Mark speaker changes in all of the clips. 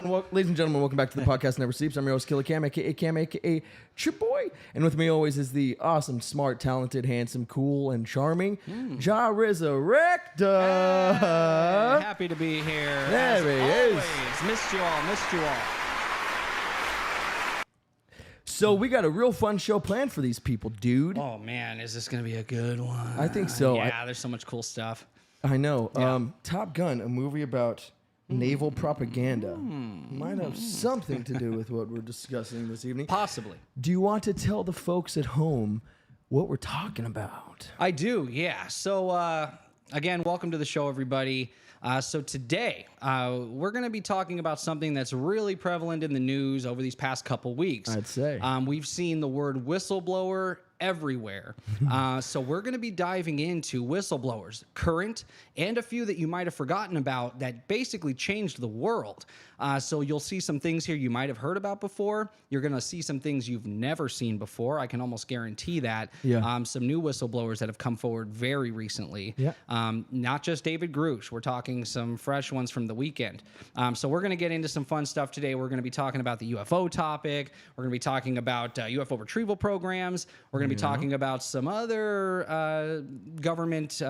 Speaker 1: Ladies and gentlemen, welcome back to the podcast Never Sleeps. I'm your host, Killer Cam, a.k.a. Chip Boy. And with me always is the awesome, smart, talented, handsome, cool, and charming Ja Resurrector.
Speaker 2: Hey, happy to be here.
Speaker 1: There he is.
Speaker 2: Missed you all.
Speaker 1: So we got a real fun show planned for these people, dude.
Speaker 2: Oh, man, is this going to be a good one?
Speaker 1: I think so.
Speaker 2: Yeah, there's so much cool stuff.
Speaker 1: I know.
Speaker 2: Yeah.
Speaker 1: Top Gun, a movie about naval propaganda, might have something to do with what we're discussing this evening.
Speaker 2: Possibly.
Speaker 1: Do you want to tell the folks at home what we're talking about?
Speaker 2: I do, yeah. So, again, welcome to the show, everybody. So today, we're going to be talking about something that's really prevalent in the news over these past couple weeks.
Speaker 1: I'd say.
Speaker 2: We've seen the word whistleblower everywhere. So we're going to be diving into whistleblowers, current, and a few that you might have forgotten about that basically changed the world. So you'll see some things here you might have heard about before. You're going to see some things you've never seen before. I can almost guarantee that.
Speaker 1: Yeah.
Speaker 2: Some new whistleblowers that have come forward very recently.
Speaker 1: Yeah.
Speaker 2: Not just David Grush. We're talking some fresh ones from the weekend. So we're going to get into some fun stuff today. We're going to be talking about the UFO topic. We're going to be talking about UFO retrieval programs. We're going to be talking about some other government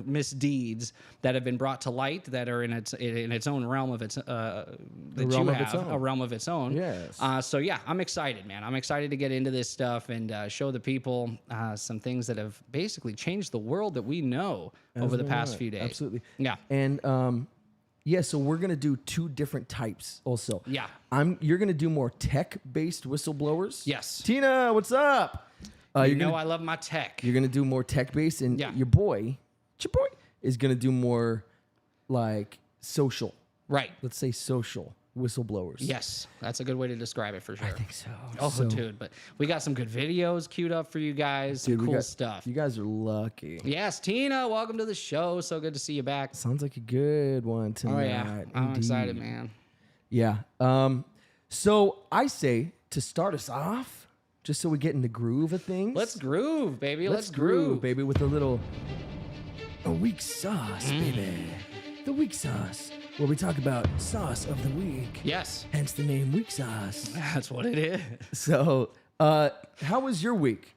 Speaker 2: misdeeds that have been brought to light that are in its own realm of its a realm of its own.
Speaker 1: Yes.
Speaker 2: So yeah, I'm excited, man. I'm excited to get into this stuff and show the people some things that have basically changed the world that we know over the past few days.
Speaker 1: Absolutely.
Speaker 2: Yeah.
Speaker 1: And yeah, so we're gonna do two different types also.
Speaker 2: Yeah.
Speaker 1: You're gonna do more tech-based whistleblowers.
Speaker 2: Yes.
Speaker 1: Tina, what's up?
Speaker 2: I love my tech.
Speaker 1: You're gonna do more tech-based, and
Speaker 2: Yeah.
Speaker 1: your boy, is gonna do more like social.
Speaker 2: Right.
Speaker 1: Let's say social whistleblowers.
Speaker 2: Yes, that's a good way to describe it for sure.
Speaker 1: I think so.
Speaker 2: Oh, dude, but we got some good videos queued up for you guys. Some cool stuff.
Speaker 1: You guys are lucky.
Speaker 2: Yes, Tina, welcome to the show. So good to see you back.
Speaker 1: Sounds like a good one tonight.
Speaker 2: Oh yeah, I'm excited, man.
Speaker 1: Yeah. So I say to start us off, just so we get in the groove of things.
Speaker 2: Let's groove, baby.
Speaker 1: Let's groove, baby, with a weak sauce, baby. The weak sauce, where we talk about sauce of the week.
Speaker 2: Yes,
Speaker 1: Hence the name Weak Sauce.
Speaker 2: that's what it is.
Speaker 1: So, how was your week?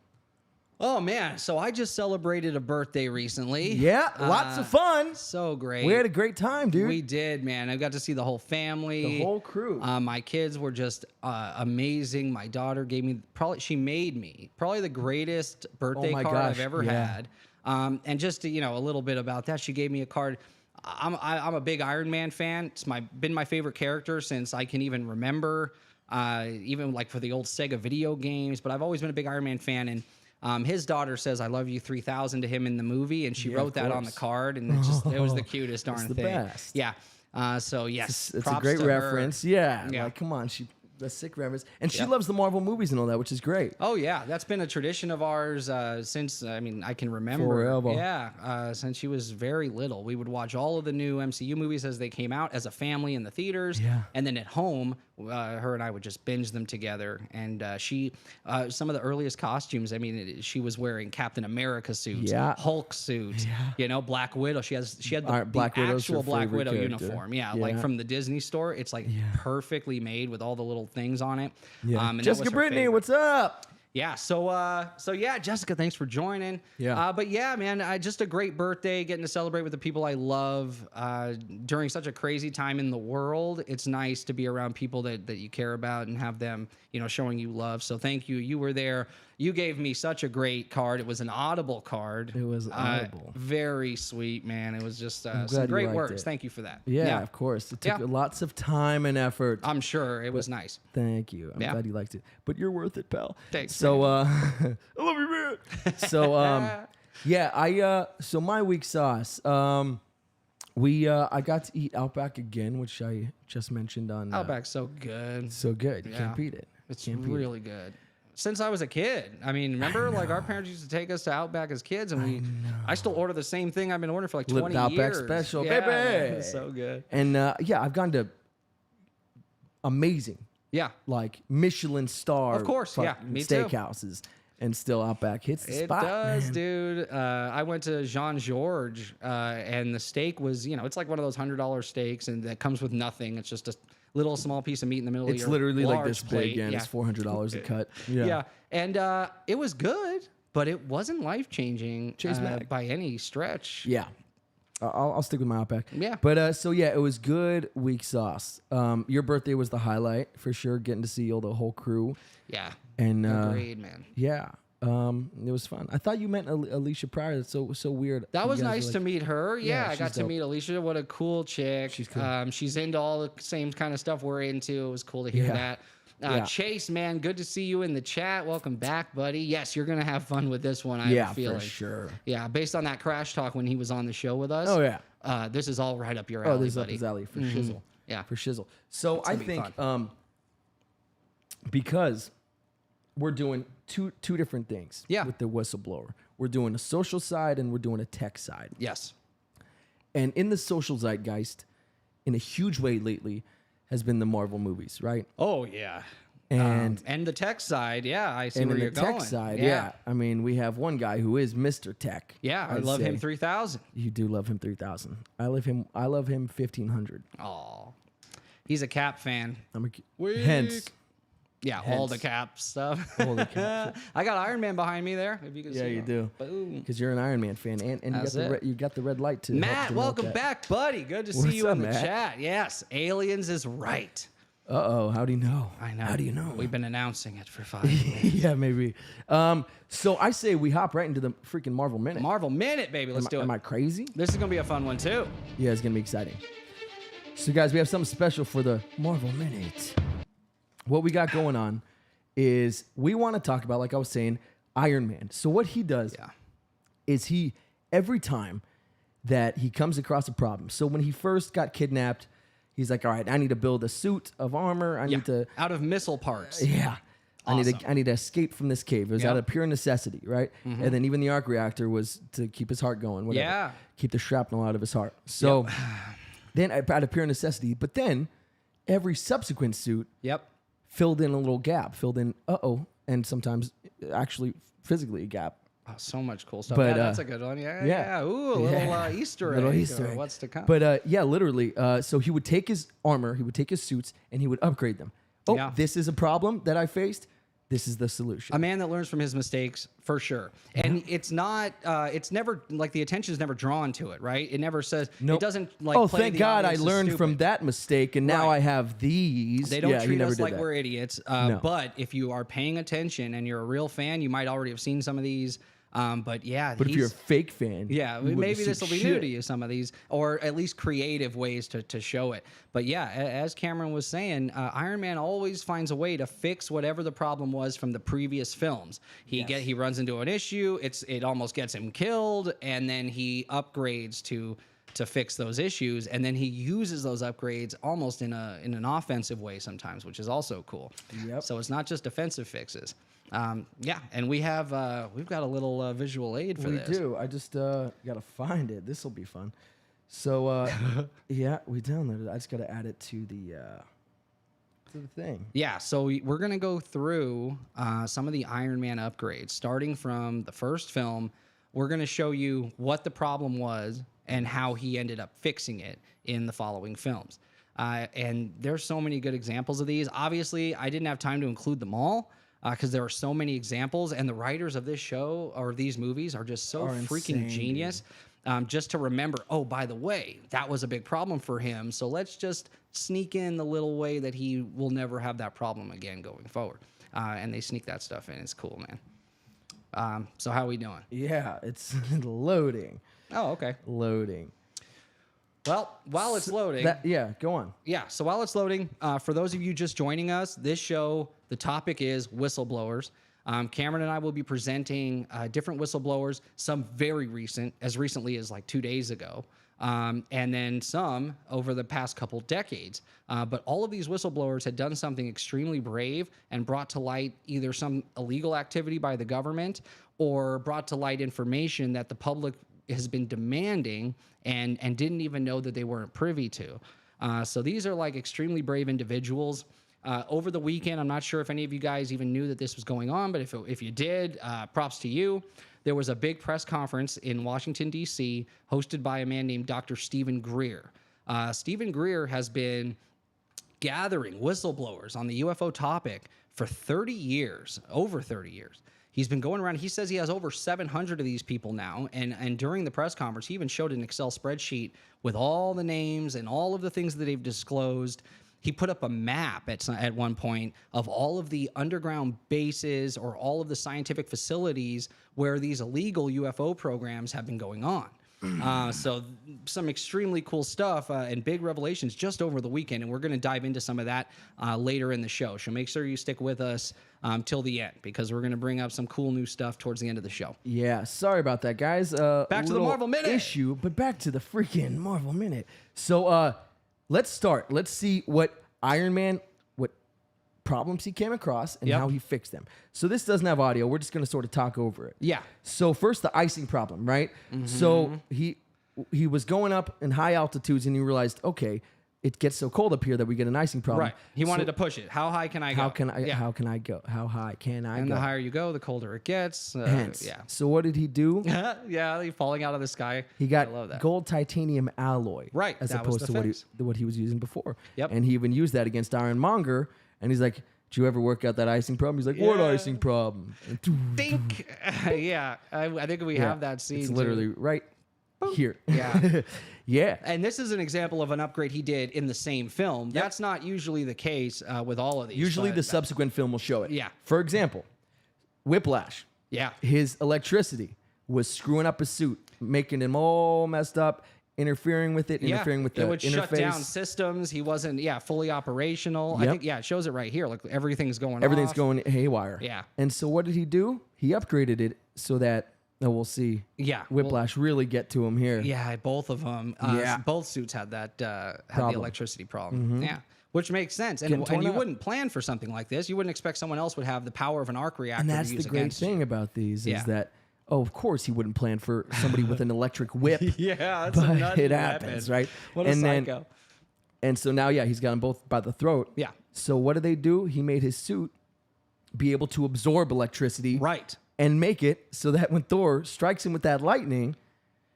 Speaker 2: Oh man, so I just celebrated a birthday recently.
Speaker 1: Yeah, lots of fun.
Speaker 2: So great.
Speaker 1: We had a great time, dude.
Speaker 2: We did, man. I got to see the whole family.
Speaker 1: The whole crew.
Speaker 2: My kids were just amazing. My daughter gave me she made me probably the greatest birthday card I've ever had. And just to, a little bit about that, she gave me a card. I'm a big Iron Man fan. It's been my favorite character since I can even remember. Even like for the old Sega video games. But I've always been a big Iron Man fan, and his daughter says "I love you 3000" to him in the movie, and she wrote that on the card, and it was the cutest darn thing.
Speaker 1: Best.
Speaker 2: Yeah. So yes,
Speaker 1: it's a great reference. Yeah.
Speaker 2: Yeah.
Speaker 1: Like, come on, that's sick reference, and she loves the Marvel movies and all that, which is great.
Speaker 2: Oh yeah, that's been a tradition of ours since I can remember.
Speaker 1: Forever.
Speaker 2: Yeah, since she was very little, we would watch all of the new MCU movies as they came out as a family in the theaters.
Speaker 1: Yeah.
Speaker 2: And then at home, her and I would just binge them together. And she, some of the earliest costumes. She was wearing Captain America suits, Hulk suits. Yeah. Black Widow. She had the actual Black Widow uniform. Yeah, like from the Disney store. It's like perfectly made with all the little things on it.
Speaker 1: Yeah.
Speaker 2: And
Speaker 1: Jessica Brittany, what's up?
Speaker 2: Yeah, so yeah, Jessica, thanks for joining.
Speaker 1: Yeah.
Speaker 2: But yeah, man, just a great birthday, getting to celebrate with the people I love during such a crazy time in the world. It's nice to be around people that you care about and have them, showing you love. So thank you. You were there. You gave me such a great card. It was an Audible card.
Speaker 1: It was Audible.
Speaker 2: Very sweet, man. It was just some great words. Thank you for that.
Speaker 1: Yeah, of course. It took lots of time and effort.
Speaker 2: I'm sure it was nice.
Speaker 1: Thank you. I'm glad you liked it. But you're worth it, pal.
Speaker 2: Thanks.
Speaker 1: So, I love you, man. So, so my weak sauce. I got to eat Outback again, which I just mentioned on.
Speaker 2: Outback's so good.
Speaker 1: So good. You can't beat it.
Speaker 2: It's really good. Since I was a kid. Remember, like our parents used to take us to Outback as kids, and I still order the same thing I've been ordering for like 20 years.
Speaker 1: Outback special,
Speaker 2: yeah,
Speaker 1: baby.
Speaker 2: Man, it's so good.
Speaker 1: And I've gone to amazing,
Speaker 2: like
Speaker 1: Michelin star,
Speaker 2: of course, me
Speaker 1: steakhouses, and still Outback hits the spot.
Speaker 2: It does,
Speaker 1: man.
Speaker 2: dude. I went to Jean Georges, and the steak was, it's like one of those $100 steaks, and that comes with nothing. It's just a little small piece of meat in the middle of your
Speaker 1: literally like
Speaker 2: large
Speaker 1: this
Speaker 2: plate.
Speaker 1: big, and it's $400 a cut. Yeah.
Speaker 2: Yeah, and it was good, but it wasn't life-changing by any stretch.
Speaker 1: Yeah. I'll stick with my Outback.
Speaker 2: Yeah.
Speaker 1: But it was good. Weak sauce. Your birthday was the highlight for sure. Getting to see the whole crew.
Speaker 2: Yeah.
Speaker 1: And
Speaker 2: agreed, man.
Speaker 1: Yeah. It was fun. I thought you meant Alicia Pryor. That's so weird.
Speaker 2: That was nice to meet her. Yeah, I got
Speaker 1: she's
Speaker 2: to
Speaker 1: dope.
Speaker 2: meet Alicia. What a cool chick.
Speaker 1: She's cool.
Speaker 2: She's into all the same kind of stuff we're into. It was cool to hear that. Chase, man, good to see you in the chat. Welcome back, buddy. Yes, you're gonna have fun with this one. I have a feeling.
Speaker 1: For sure.
Speaker 2: Yeah, based on that crash talk when he was on the show with us.
Speaker 1: Oh yeah.
Speaker 2: This is all right up your alley,
Speaker 1: this is up
Speaker 2: buddy.
Speaker 1: his alley for shizzle.
Speaker 2: Yeah,
Speaker 1: for shizzle. So I think
Speaker 2: fun.
Speaker 1: Because we're doing two different things.
Speaker 2: Yeah.
Speaker 1: With the whistleblower, we're doing a social side and we're doing a tech side.
Speaker 2: Yes.
Speaker 1: And in the social zeitgeist, in a huge way lately, has been the Marvel movies, right?
Speaker 2: Oh yeah.
Speaker 1: And
Speaker 2: the tech side, I see
Speaker 1: and
Speaker 2: where
Speaker 1: in
Speaker 2: you're
Speaker 1: the
Speaker 2: going.
Speaker 1: tech side, yeah. I mean, we have one guy who is Mr. Tech.
Speaker 2: Yeah, I
Speaker 1: I'd
Speaker 2: love him
Speaker 1: say.
Speaker 2: 3000.
Speaker 1: You do love him 3000. I love him 1500.
Speaker 2: Oh, he's a Cap fan.
Speaker 1: Hence.
Speaker 2: Yeah, all the Cap stuff.
Speaker 1: All the Cap.
Speaker 2: I got Iron Man behind me there. If you can see.
Speaker 1: Yeah, you do.
Speaker 2: Boom.
Speaker 1: Because you're an Iron Man fan, and you got the red light to
Speaker 2: Matt,
Speaker 1: help
Speaker 2: welcome
Speaker 1: that.
Speaker 2: back, buddy. Good to see
Speaker 1: What's
Speaker 2: you
Speaker 1: up,
Speaker 2: in the
Speaker 1: Matt?
Speaker 2: chat. Yes, aliens is right.
Speaker 1: How do you know?
Speaker 2: I know.
Speaker 1: How do you know?
Speaker 2: We've been announcing it for 5 years.
Speaker 1: Yeah, maybe. So I say we hop right into the freaking Marvel Minute.
Speaker 2: Marvel Minute, baby. Let's do it.
Speaker 1: Am I crazy?
Speaker 2: This is gonna be a fun one too.
Speaker 1: Yeah, it's gonna be exciting. So guys, we have something special for the Marvel Minute. What we got going on is we want to talk about, like I was saying, Iron Man. So what he does is every time that he comes across a problem. So when he first got kidnapped, he's like, all right, I need to build a suit of armor. I need to
Speaker 2: out of missile parts.
Speaker 1: Yeah.
Speaker 2: Awesome.
Speaker 1: I need to escape from this cave. It was out of pure necessity, right? And then even the arc reactor was to keep his heart going, whatever.
Speaker 2: Yeah.
Speaker 1: Keep the shrapnel out of his heart. So then out of pure necessity, but then every subsequent suit filled in a little gap, and sometimes actually physically a gap.
Speaker 2: Oh, so much cool stuff.
Speaker 1: But,
Speaker 2: that's a good one. Yeah. Ooh, a little Easter egg.
Speaker 1: Little Easter egg.
Speaker 2: What's to come?
Speaker 1: But literally, so he would take his armor, he would take his suits, and he would upgrade them. This is a problem that I faced. This is the solution.
Speaker 2: A man that learns from his mistakes, for sure. And it's not, it's never, like the attention is never drawn to it, right? It never says, it doesn't like, play
Speaker 1: thank
Speaker 2: the
Speaker 1: God I
Speaker 2: audience as
Speaker 1: learned
Speaker 2: stupid.
Speaker 1: from that mistake, and now I have these.
Speaker 2: They don't
Speaker 1: he
Speaker 2: treat
Speaker 1: never
Speaker 2: us
Speaker 1: did
Speaker 2: like
Speaker 1: that.
Speaker 2: we're idiots. But if you are paying attention and you're a real fan, you might already have seen some of these. But if you're a
Speaker 1: fake fan,
Speaker 2: maybe this will be new to you, some of these, or at least creative ways to show it. But as Cameron was saying, Iron Man always finds a way to fix whatever the problem was from the previous films. He runs into an issue, it almost gets him killed, and then he upgrades to fix those issues, and then he uses those upgrades almost in an offensive way sometimes, which is also cool. So it's not just defensive fixes. And we've got a little visual aid for this.
Speaker 1: We do. I just gotta find it. This will be fun. So we downloaded it. I just gotta add it to the thing.
Speaker 2: Yeah. So we're gonna go through some of the Iron Man upgrades, starting from the first film. We're gonna show you what the problem was and how he ended up fixing it in the following films. And there's so many good examples of these. Obviously, I didn't have time to include them all. Because there are so many examples, and the writers of this show or these movies are just so freaking genius. Just to remember, by the way, that was a big problem for him. So let's just sneak in the little way that he will never have that problem again going forward. And they sneak that stuff in. It's cool, man. So how we doing?
Speaker 1: Yeah, it's loading.
Speaker 2: Oh, okay.
Speaker 1: Loading.
Speaker 2: Well, while it's loading.
Speaker 1: Go on.
Speaker 2: Yeah, so while it's loading, for those of you just joining us, this show, the topic is whistleblowers. Cameron and I will be presenting different whistleblowers, some very recent, as recently as like 2 days ago, and then some over the past couple decades. But all of these whistleblowers had done something extremely brave and brought to light either some illegal activity by the government or brought to light information that the public has been demanding and didn't even know that they weren't privy to. So these are like extremely brave individuals. over the weekend. I'm not sure if any of you guys even knew that this was going on, but if you did, props to you. There was a big press conference in Washington, D.C., hosted by a man named Dr. Stephen Greer. Stephen Greer has been gathering whistleblowers on the UFO topic for 30 years, over 30 years. He's been going around. He says he has over 700 of these people now. And during the press conference, he even showed an Excel spreadsheet with all the names and all of the things that they've disclosed. He put up a map at one point of all of the underground bases or all of the scientific facilities where these illegal UFO programs have been going on. So some extremely cool stuff and big revelations just over the weekend. And we're going to dive into some of that later in the show. So make sure you stick with us till the end, because we're going to bring up some cool new stuff towards the end of the show.
Speaker 1: Yeah, sorry about that, guys.
Speaker 2: Back to the Marvel Minute.
Speaker 1: Issue, but back to the freaking Marvel Minute. So let's start. Let's see what Iron Man, what problems he came across and how he fixed them. So this doesn't have audio. We're just going to sort of talk over it.
Speaker 2: Yeah.
Speaker 1: So first, the icing problem, right? Mm-hmm. So he was going up in high altitudes and he realized, okay, it gets so cold up here that we get an icing problem.
Speaker 2: Right. He wanted to push it. How high can I go?
Speaker 1: How can I go? How high can I go?
Speaker 2: And the higher you go, the colder it gets.
Speaker 1: Hence. Yeah. So what did he do?
Speaker 2: Yeah, falling out of the sky.
Speaker 1: He got gold titanium alloy.
Speaker 2: Right.
Speaker 1: As opposed to what he was using before.
Speaker 2: Yep.
Speaker 1: And he even used that against Ironmonger. And he's like, did you ever work out that icing problem? He's like, what icing problem?
Speaker 2: Yeah. I think we have that scene.
Speaker 1: It's literally right here.
Speaker 2: Yeah.
Speaker 1: Yeah.
Speaker 2: And this is an example of an upgrade he did in the same film. Yep. That's not usually the case with all of these.
Speaker 1: Usually the subsequent film will show it.
Speaker 2: Yeah.
Speaker 1: For example, Whiplash.
Speaker 2: Yeah.
Speaker 1: His electricity was screwing up his suit, making him all messed up, interfering with it, interfering with the interface.
Speaker 2: It would shut down systems. He wasn't, fully operational.
Speaker 1: Yep.
Speaker 2: I think, it shows it right here. Like everything's going
Speaker 1: Everything's going haywire.
Speaker 2: Yeah.
Speaker 1: And so what did he do? He upgraded it so that, we'll see.
Speaker 2: Yeah.
Speaker 1: Whiplash really get to him here.
Speaker 2: Yeah, both of them. Both suits had that, had the electricity problem. Mm-hmm. Yeah. Which makes sense. And you wouldn't plan for something like this. You wouldn't expect someone else would have the power of an arc reactor to use against you.
Speaker 1: And that's the great thing about these is that, of course he wouldn't plan for somebody with an electric whip.
Speaker 2: Yeah, that's
Speaker 1: but it happens, right?
Speaker 2: What a psycho.
Speaker 1: And so now, he's got them both by the throat.
Speaker 2: Yeah.
Speaker 1: So what did they do? He made his suit be able to absorb electricity.
Speaker 2: Right.
Speaker 1: And make it so that when Thor strikes him with that lightning,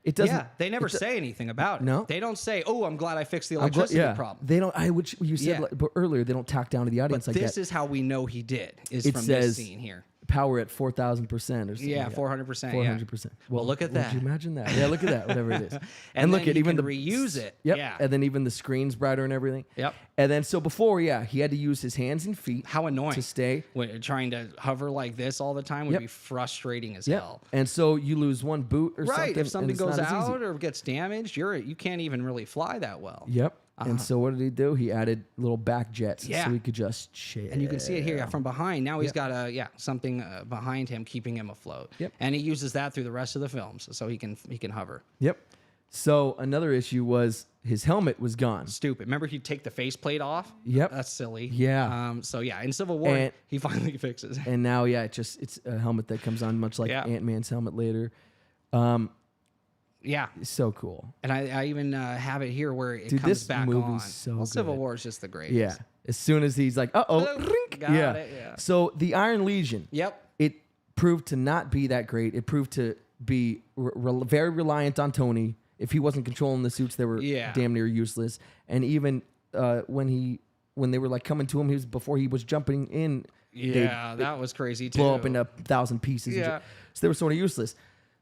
Speaker 1: it doesn't.
Speaker 2: Yeah, they never say anything about it.
Speaker 1: No,
Speaker 2: they don't say, "Oh, I'm glad I fixed the electricity problem."
Speaker 1: They don't. Which you said earlier, they don't talk down to the audience
Speaker 2: but
Speaker 1: like that.
Speaker 2: This is how we know he did. Is from this scene here.
Speaker 1: Power at 4,000% or something.
Speaker 2: Yeah, 400%.
Speaker 1: 400%.
Speaker 2: Well, look at that.
Speaker 1: Would you imagine that? Yeah, look at that. Whatever it is.
Speaker 2: and look at even the reuse it.
Speaker 1: Yep.
Speaker 2: Yeah.
Speaker 1: And then even the screen's brighter and everything.
Speaker 2: Yep.
Speaker 1: And then so before, he had to use his hands and feet.
Speaker 2: How annoying
Speaker 1: to stay.
Speaker 2: When trying to hover like this all the time would be frustrating as hell.
Speaker 1: And so you lose one boot or something.
Speaker 2: Right. If something goes out or gets damaged, you can't even really fly that well.
Speaker 1: Yep. And so what did he do? He added little back jets so he could just chill.
Speaker 2: And you can see it here from behind. Now he's got something behind him keeping him afloat.
Speaker 1: Yep.
Speaker 2: And he uses that through the rest of the films so he can hover.
Speaker 1: Yep. So another issue was his helmet was gone.
Speaker 2: Stupid. Remember he'd take the faceplate off?
Speaker 1: Yep.
Speaker 2: That's silly.
Speaker 1: Yeah.
Speaker 2: In Civil War he finally fixes it.
Speaker 1: And now it's a helmet that comes on much like Ant-Man's helmet later.
Speaker 2: Yeah.
Speaker 1: So cool.
Speaker 2: And I even have it here where it comes back on.
Speaker 1: So
Speaker 2: Civil War is just the greatest.
Speaker 1: Yeah. As soon as he's like,
Speaker 2: Got it, yeah.
Speaker 1: So the Iron Legion.
Speaker 2: Yep.
Speaker 1: It proved to not be that great. It proved to be very reliant on Tony. If he wasn't controlling the suits, they were damn near useless. And even when they were like coming to him, before he was jumping in.
Speaker 2: Yeah, that was crazy too.
Speaker 1: Blow up into 1,000 pieces.
Speaker 2: Yeah.
Speaker 1: So they were sort of useless.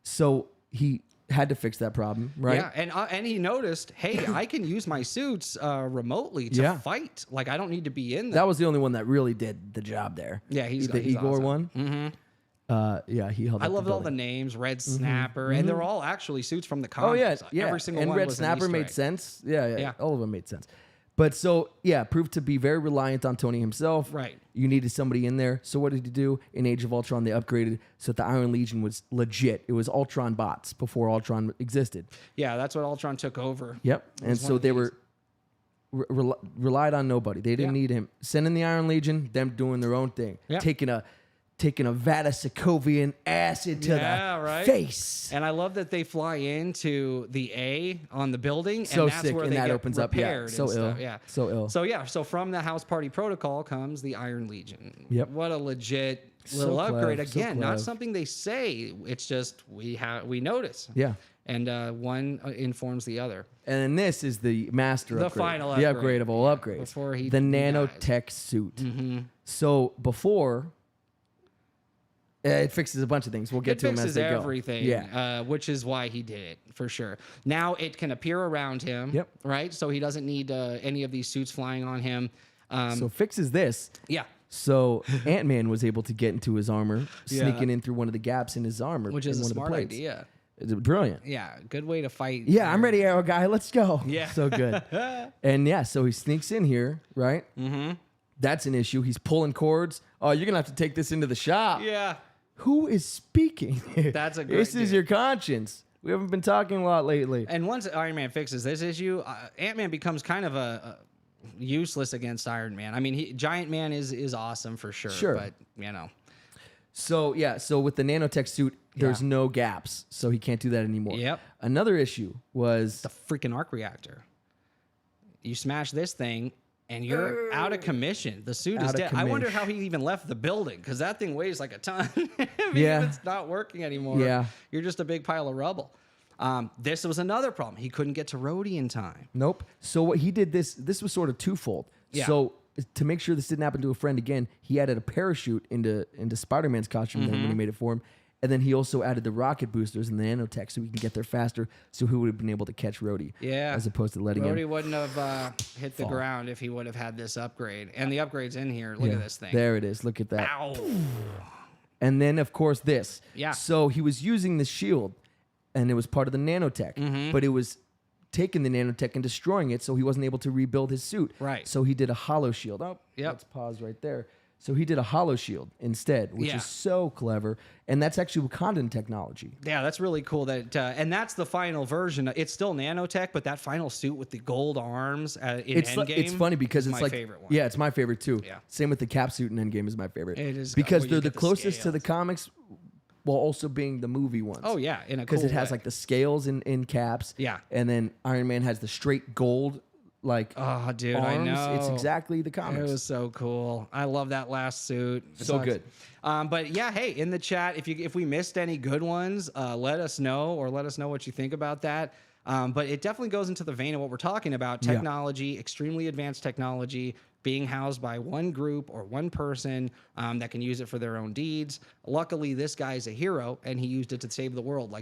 Speaker 1: So he had to fix that problem, right?
Speaker 2: Yeah, and he noticed, hey, I can use my suits remotely to fight. Like I don't need to be in there.
Speaker 1: That was the only one that really did the job there.
Speaker 2: Yeah, he's
Speaker 1: the Igor
Speaker 2: awesome.
Speaker 1: one.
Speaker 2: Mm-hmm.
Speaker 1: He held.
Speaker 2: I loved all the names, Red Snapper, and they're all actually suits from the comics.
Speaker 1: Oh yeah.
Speaker 2: Every single
Speaker 1: and
Speaker 2: one
Speaker 1: Red
Speaker 2: was
Speaker 1: Snapper
Speaker 2: an
Speaker 1: made
Speaker 2: Easter egg.
Speaker 1: sense. Yeah, all of them made sense. But so, proved to be very reliant on Tony himself.
Speaker 2: Right.
Speaker 1: You needed somebody in there. So what did he do? In Age of Ultron, they upgraded so that the Iron Legion was legit. It was Ultron bots before Ultron existed.
Speaker 2: Yeah, that's what Ultron took over.
Speaker 1: Yep. And so they were relied on nobody. They didn't need him. Sending the Iron Legion, them doing their own thing.
Speaker 2: Yep.
Speaker 1: Taking taking a vat of Sokovian acid to the face.
Speaker 2: And I love that they fly into the A on the building,
Speaker 1: So
Speaker 2: and that's
Speaker 1: sick,
Speaker 2: where
Speaker 1: and
Speaker 2: they
Speaker 1: that
Speaker 2: get
Speaker 1: opens up.
Speaker 2: repaired.
Speaker 1: Yeah, so
Speaker 2: and
Speaker 1: ill.
Speaker 2: Stuff. Yeah,
Speaker 1: so ill.
Speaker 2: So from the House Party Protocol comes the Iron Legion.
Speaker 1: Yep.
Speaker 2: What a legit little upgrade. Again, not something they say. It's just we notice.
Speaker 1: Yeah.
Speaker 2: And one informs the other.
Speaker 1: And this is the master
Speaker 2: The
Speaker 1: upgrade.
Speaker 2: final
Speaker 1: the
Speaker 2: upgrade.
Speaker 1: upgradable upgrades.
Speaker 2: Before he
Speaker 1: the
Speaker 2: dies.
Speaker 1: nanotech suit. So before, it fixes a bunch of things. We'll get to them as they go.
Speaker 2: It fixes everything, which is why he did it, for sure. Now it can appear around him, right? So he doesn't need any of these suits flying on him.
Speaker 1: So fixes this.
Speaker 2: Yeah.
Speaker 1: So Ant-Man was able to get into his armor, sneaking in through one of the gaps in his armor.
Speaker 2: Which is a smart idea.
Speaker 1: It's brilliant.
Speaker 2: Yeah, good way to fight.
Speaker 1: Yeah, I'm ready, Arrow guy. Let's go.
Speaker 2: Yeah.
Speaker 1: So good. And yeah, so he sneaks in here, right? Mm-hmm. That's an issue. He's pulling cords. Oh, you're going to have to take this into the shop.
Speaker 2: Yeah.
Speaker 1: Who is speaking?
Speaker 2: That's a great
Speaker 1: This is your conscience. We haven't been talking a lot lately.
Speaker 2: And once Iron Man fixes this issue, Ant-Man becomes kind of a useless against Iron Man. I mean, Giant Man is awesome for sure.
Speaker 1: Sure.
Speaker 2: But, you know.
Speaker 1: So, yeah, so with the nanotech suit, there's no gaps, so he can't do that anymore.
Speaker 2: Yep.
Speaker 1: Another issue was
Speaker 2: the freaking arc reactor. You smash this thing, and you're out of commission. The suit is dead. I wonder how he even left the building, because that thing weighs like a ton. If it's not working anymore, you're just a big pile of rubble. This was another problem. He couldn't get to Rhodey in time.
Speaker 1: Nope. So what he did, this was sort of twofold.
Speaker 2: Yeah.
Speaker 1: So to make sure this didn't happen to a friend again, he added a parachute into Spider-Man's costume then when he made it for him. And then he also added the rocket boosters and the nanotech so he can get there faster, so he would have been able to catch Rhodey.
Speaker 2: Yeah.
Speaker 1: As opposed to letting
Speaker 2: Rhodey
Speaker 1: him.
Speaker 2: wouldn't have hit the ground if he would have had this upgrade. And the upgrade's in here. Look at this thing.
Speaker 1: There it is. Look at that.
Speaker 2: Ow.
Speaker 1: And then, of course, this.
Speaker 2: Yeah.
Speaker 1: So he was using the shield, and it was part of the nanotech. But it was taking the nanotech and destroying it, so he wasn't able to rebuild his suit.
Speaker 2: Right.
Speaker 1: So he did a hollow shield. Oh, let's pause right there. So he did a hollow shield instead, which is so clever. And that's actually Wakandan technology.
Speaker 2: Yeah, that's really cool. And that's the final version. It's still nanotech, but that final suit with the gold arms in Endgame.
Speaker 1: It's funny because it's
Speaker 2: my
Speaker 1: like
Speaker 2: favorite one.
Speaker 1: Yeah, it's my favorite too.
Speaker 2: Yeah.
Speaker 1: Same with the Cap suit in Endgame is my favorite.
Speaker 2: It is
Speaker 1: because they're the closest to the comics, while also being the movie ones.
Speaker 2: Oh yeah, in a cool
Speaker 1: because it has
Speaker 2: way.
Speaker 1: like the scales in Caps.
Speaker 2: Yeah.
Speaker 1: And then Iron Man has the straight gold
Speaker 2: oh dude,
Speaker 1: arms.
Speaker 2: I know.
Speaker 1: It's exactly the comics.
Speaker 2: It was so cool. I love that last suit.
Speaker 1: So good.
Speaker 2: But yeah, hey, in the chat, if we missed any good ones, let us know what you think about that. But it definitely goes into the vein of what we're talking about: technology, extremely advanced technology, being housed by one group or one person that can use it for their own deeds. Luckily, this guy's a hero, and he used it to save the world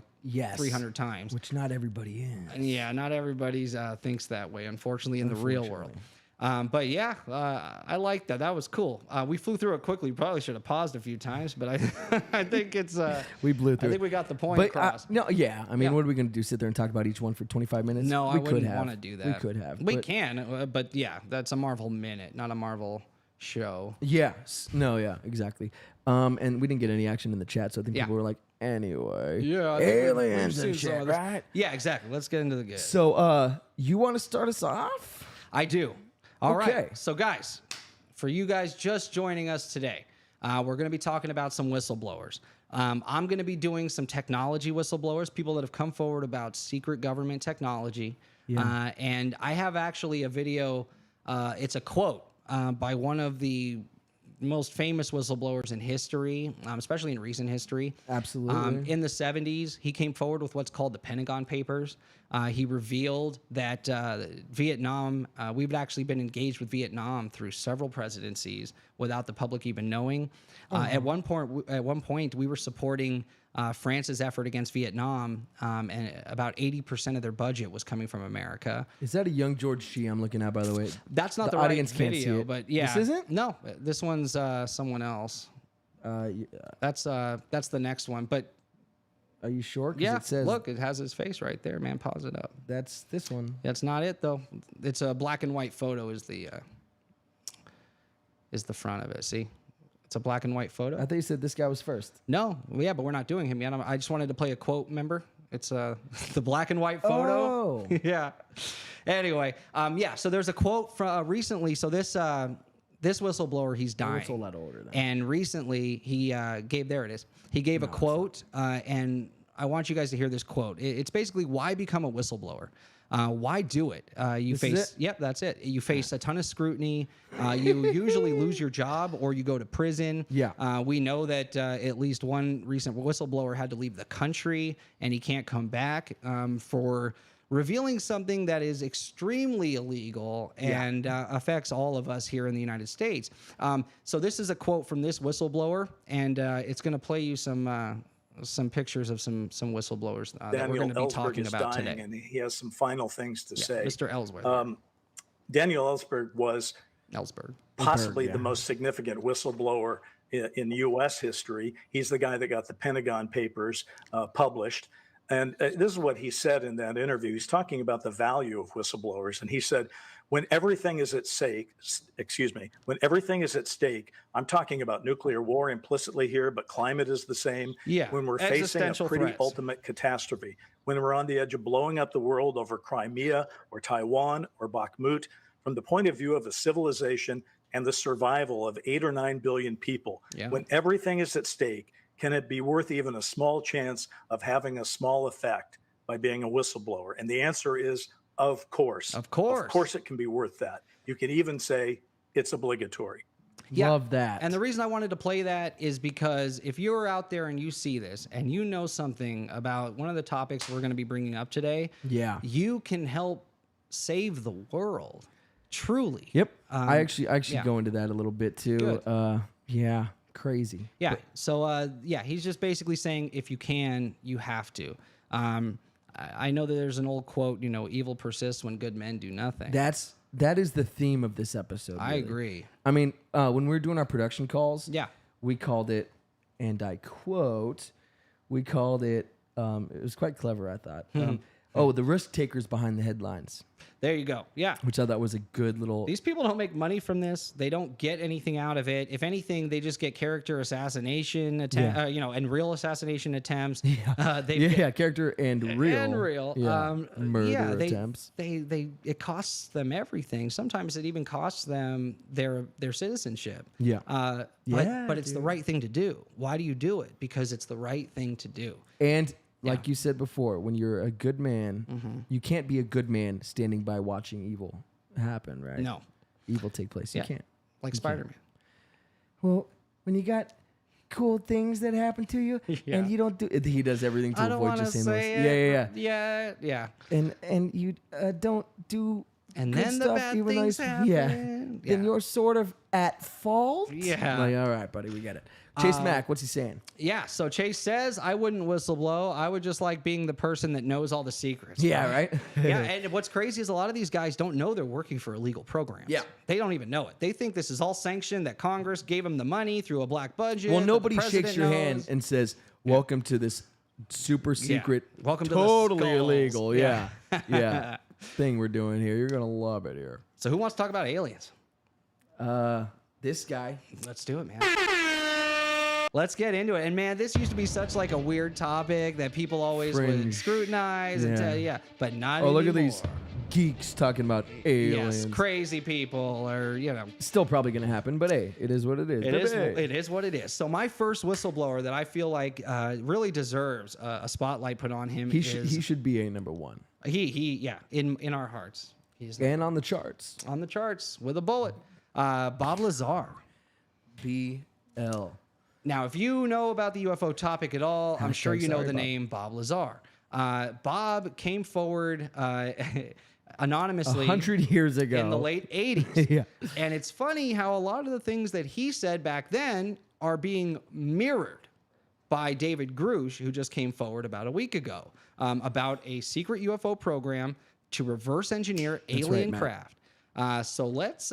Speaker 2: 300 times.
Speaker 1: Which not everybody is.
Speaker 2: And yeah, not everybody's thinks that way, unfortunately, in the real world. But yeah, I like that. That was cool. We flew through it quickly. Probably should have paused a few times, but I think it's
Speaker 1: we blew through.
Speaker 2: I think we got the point across.
Speaker 1: No, yeah. I mean, what are we going to do? Sit there and talk about each one for 25 minutes?
Speaker 2: No, I wouldn't want to do that.
Speaker 1: We could have.
Speaker 2: We can, but yeah, that's a Marvel minute, not a Marvel show.
Speaker 1: Yeah. No, yeah, exactly. And we didn't get any action in the chat, so I think people were like, anyway.
Speaker 2: Yeah.
Speaker 1: Aliens and shit, right?
Speaker 2: Yeah, exactly. Let's get into the good.
Speaker 1: So, you want to start us off?
Speaker 2: I do. All
Speaker 1: okay.
Speaker 2: right. So, guys, for you guys just joining us today, we're going to be talking about some whistleblowers. I'm going to be doing some technology whistleblowers, people that have come forward about secret government technology. Yeah. And I have actually a video. It's a quote by one of the most famous whistleblowers in history, especially in recent history.
Speaker 1: Absolutely.
Speaker 2: In the 70s, he came forward with what's called the Pentagon Papers. He revealed that Vietnam, we've actually been engaged with Vietnam through several presidencies without the public even knowing. At one point, we were supporting France's effort against Vietnam, and about 80% of their budget was coming from America.
Speaker 1: Is that a young George Shee I'm looking at, by the way?
Speaker 2: That's not the
Speaker 1: audience
Speaker 2: right
Speaker 1: can't
Speaker 2: video,
Speaker 1: see it.
Speaker 2: but yeah.
Speaker 1: This isn't?
Speaker 2: No, this one's someone else. That's the next one, but
Speaker 1: are you sure?
Speaker 2: Yeah,
Speaker 1: it says
Speaker 2: look, it has his face right there, man. Pause it up.
Speaker 1: That's this one.
Speaker 2: That's not it, though. It's a black and white photo is the front of it. See? It's a black and white photo.
Speaker 1: I thought you said this guy was first.
Speaker 2: No, yeah, but we're not doing him yet. I just wanted to play a quote, remember? It's the black and white photo.
Speaker 1: Oh.
Speaker 2: Yeah. Anyway, yeah, so there's a quote from recently. So this this whistleblower, he's dying.
Speaker 1: It's a lot older than.
Speaker 2: And recently, he gave, there it is. He gave a quote, and I want you guys to hear this quote. It's basically, why become a whistleblower? Why do it? You face, yep, that's it. You face a ton of scrutiny. You usually lose your job or you go to prison.
Speaker 1: Yeah.
Speaker 2: We know that at least one recent whistleblower had to leave the country and he can't come back for revealing something that is extremely illegal and affects all of us here in the United States. So this is a quote from this whistleblower, and it's going to play you some pictures of some whistleblowers that we're going to be talking about today.
Speaker 3: And he has some final things to say.
Speaker 2: Mr. Ellsworth.
Speaker 3: Daniel Ellsberg was possibly the most significant whistleblower in U.S. history. He's the guy that got the Pentagon Papers published. And this is what he said in that interview. He's talking about the value of whistleblowers. And he said, when everything is at stake, when everything is at stake, I'm talking about nuclear war implicitly here, but climate is the same.
Speaker 2: Yeah.
Speaker 3: When we're facing a pretty ultimate catastrophe, when we're on the edge of blowing up the world over Crimea or Taiwan or Bakhmut, from the point of view of a civilization and the survival of 8 or 9 billion people, when everything is at stake, can it be worth even a small chance of having a small effect by being a whistleblower? And the answer is, of course.
Speaker 2: Of course.
Speaker 3: Of course it can be worth that. You can even say it's obligatory.
Speaker 1: Love that.
Speaker 2: And the reason I wanted to play that is because if you're out there and you see this and you know something about one of the topics we're going to be bringing up today, you can help save the world. Truly.
Speaker 1: Yep. I actually go into that a little bit too. Yeah. Crazy.
Speaker 2: Yeah. So, he's just basically saying if you can, you have to. I know that there's an old quote, evil persists when good men do nothing.
Speaker 1: That is the theme of this episode.
Speaker 2: I agree.
Speaker 1: I mean, when we were doing our production calls, we called it, and I quote, we called it, it was quite clever, I thought. The risk takers behind the headlines.
Speaker 2: There you go. Yeah.
Speaker 1: Which I thought was a good little...
Speaker 2: These people don't make money from this. They don't get anything out of it. If anything, they just get character assassination, and real assassination attempts.
Speaker 1: Character and real.
Speaker 2: And real.
Speaker 1: Murder attempts.
Speaker 2: It costs them everything. Sometimes it even costs them their citizenship.
Speaker 1: Yeah.
Speaker 2: But it's the right thing to do. Why do you do it? Because it's the right thing to do.
Speaker 1: And... Like you said before, when you're a good man, you can't be a good man standing by watching evil happen, right?
Speaker 2: No.
Speaker 1: Evil take place. You can't.
Speaker 2: Like Spider-Man.
Speaker 1: Well, when you got cool things that happen to you and you don't do it, he does everything to avoid just saying those.
Speaker 2: Yeah.
Speaker 1: And you don't do
Speaker 2: and
Speaker 1: good
Speaker 2: then
Speaker 1: stuff,
Speaker 2: the bad
Speaker 1: even
Speaker 2: things happen.
Speaker 1: Then you're sort of at fault.
Speaker 2: Yeah.
Speaker 1: Like, all right, buddy, we get it. Chase Mack, what's he saying?
Speaker 2: Yeah, so Chase says, I wouldn't whistleblow. I would just like being the person that knows all the secrets.
Speaker 1: Yeah, right?
Speaker 2: And what's crazy is a lot of these guys don't know they're working for illegal programs.
Speaker 1: Yeah.
Speaker 2: They don't even know it. They think this is all sanctioned, that Congress gave them the money through a black budget.
Speaker 1: Well, nobody shakes your hand and says, welcome to this super secret,
Speaker 2: welcome to
Speaker 1: totally
Speaker 2: the
Speaker 1: illegal, thing we're doing here. You're going to love it here.
Speaker 2: So who wants to talk about aliens?
Speaker 1: This guy.
Speaker 2: Let's do it, man. Let's get into it. And man, this used to be such like a weird topic that people always would scrutinize and tell you, but not anymore.
Speaker 1: Look at these geeks talking about aliens.
Speaker 2: Yes, crazy people or,
Speaker 1: Still probably going to happen, but hey, it is what it is.
Speaker 2: It is what it is. So my first whistleblower that I feel like really deserves a spotlight put on him
Speaker 1: he should be a number one.
Speaker 2: In our hearts.
Speaker 1: And on the charts.
Speaker 2: On the charts with a bullet. Bob Lazar.
Speaker 1: BL.
Speaker 2: Now, if you know about the UFO topic at all, I'm sure you know the name Bob Lazar. Bob came forward anonymously
Speaker 1: 100 years ago
Speaker 2: in the late 80s. And it's funny how a lot of the things that he said back then are being mirrored by David Grush, who just came forward about a week ago about a secret UFO program to reverse engineer alien craft. So let's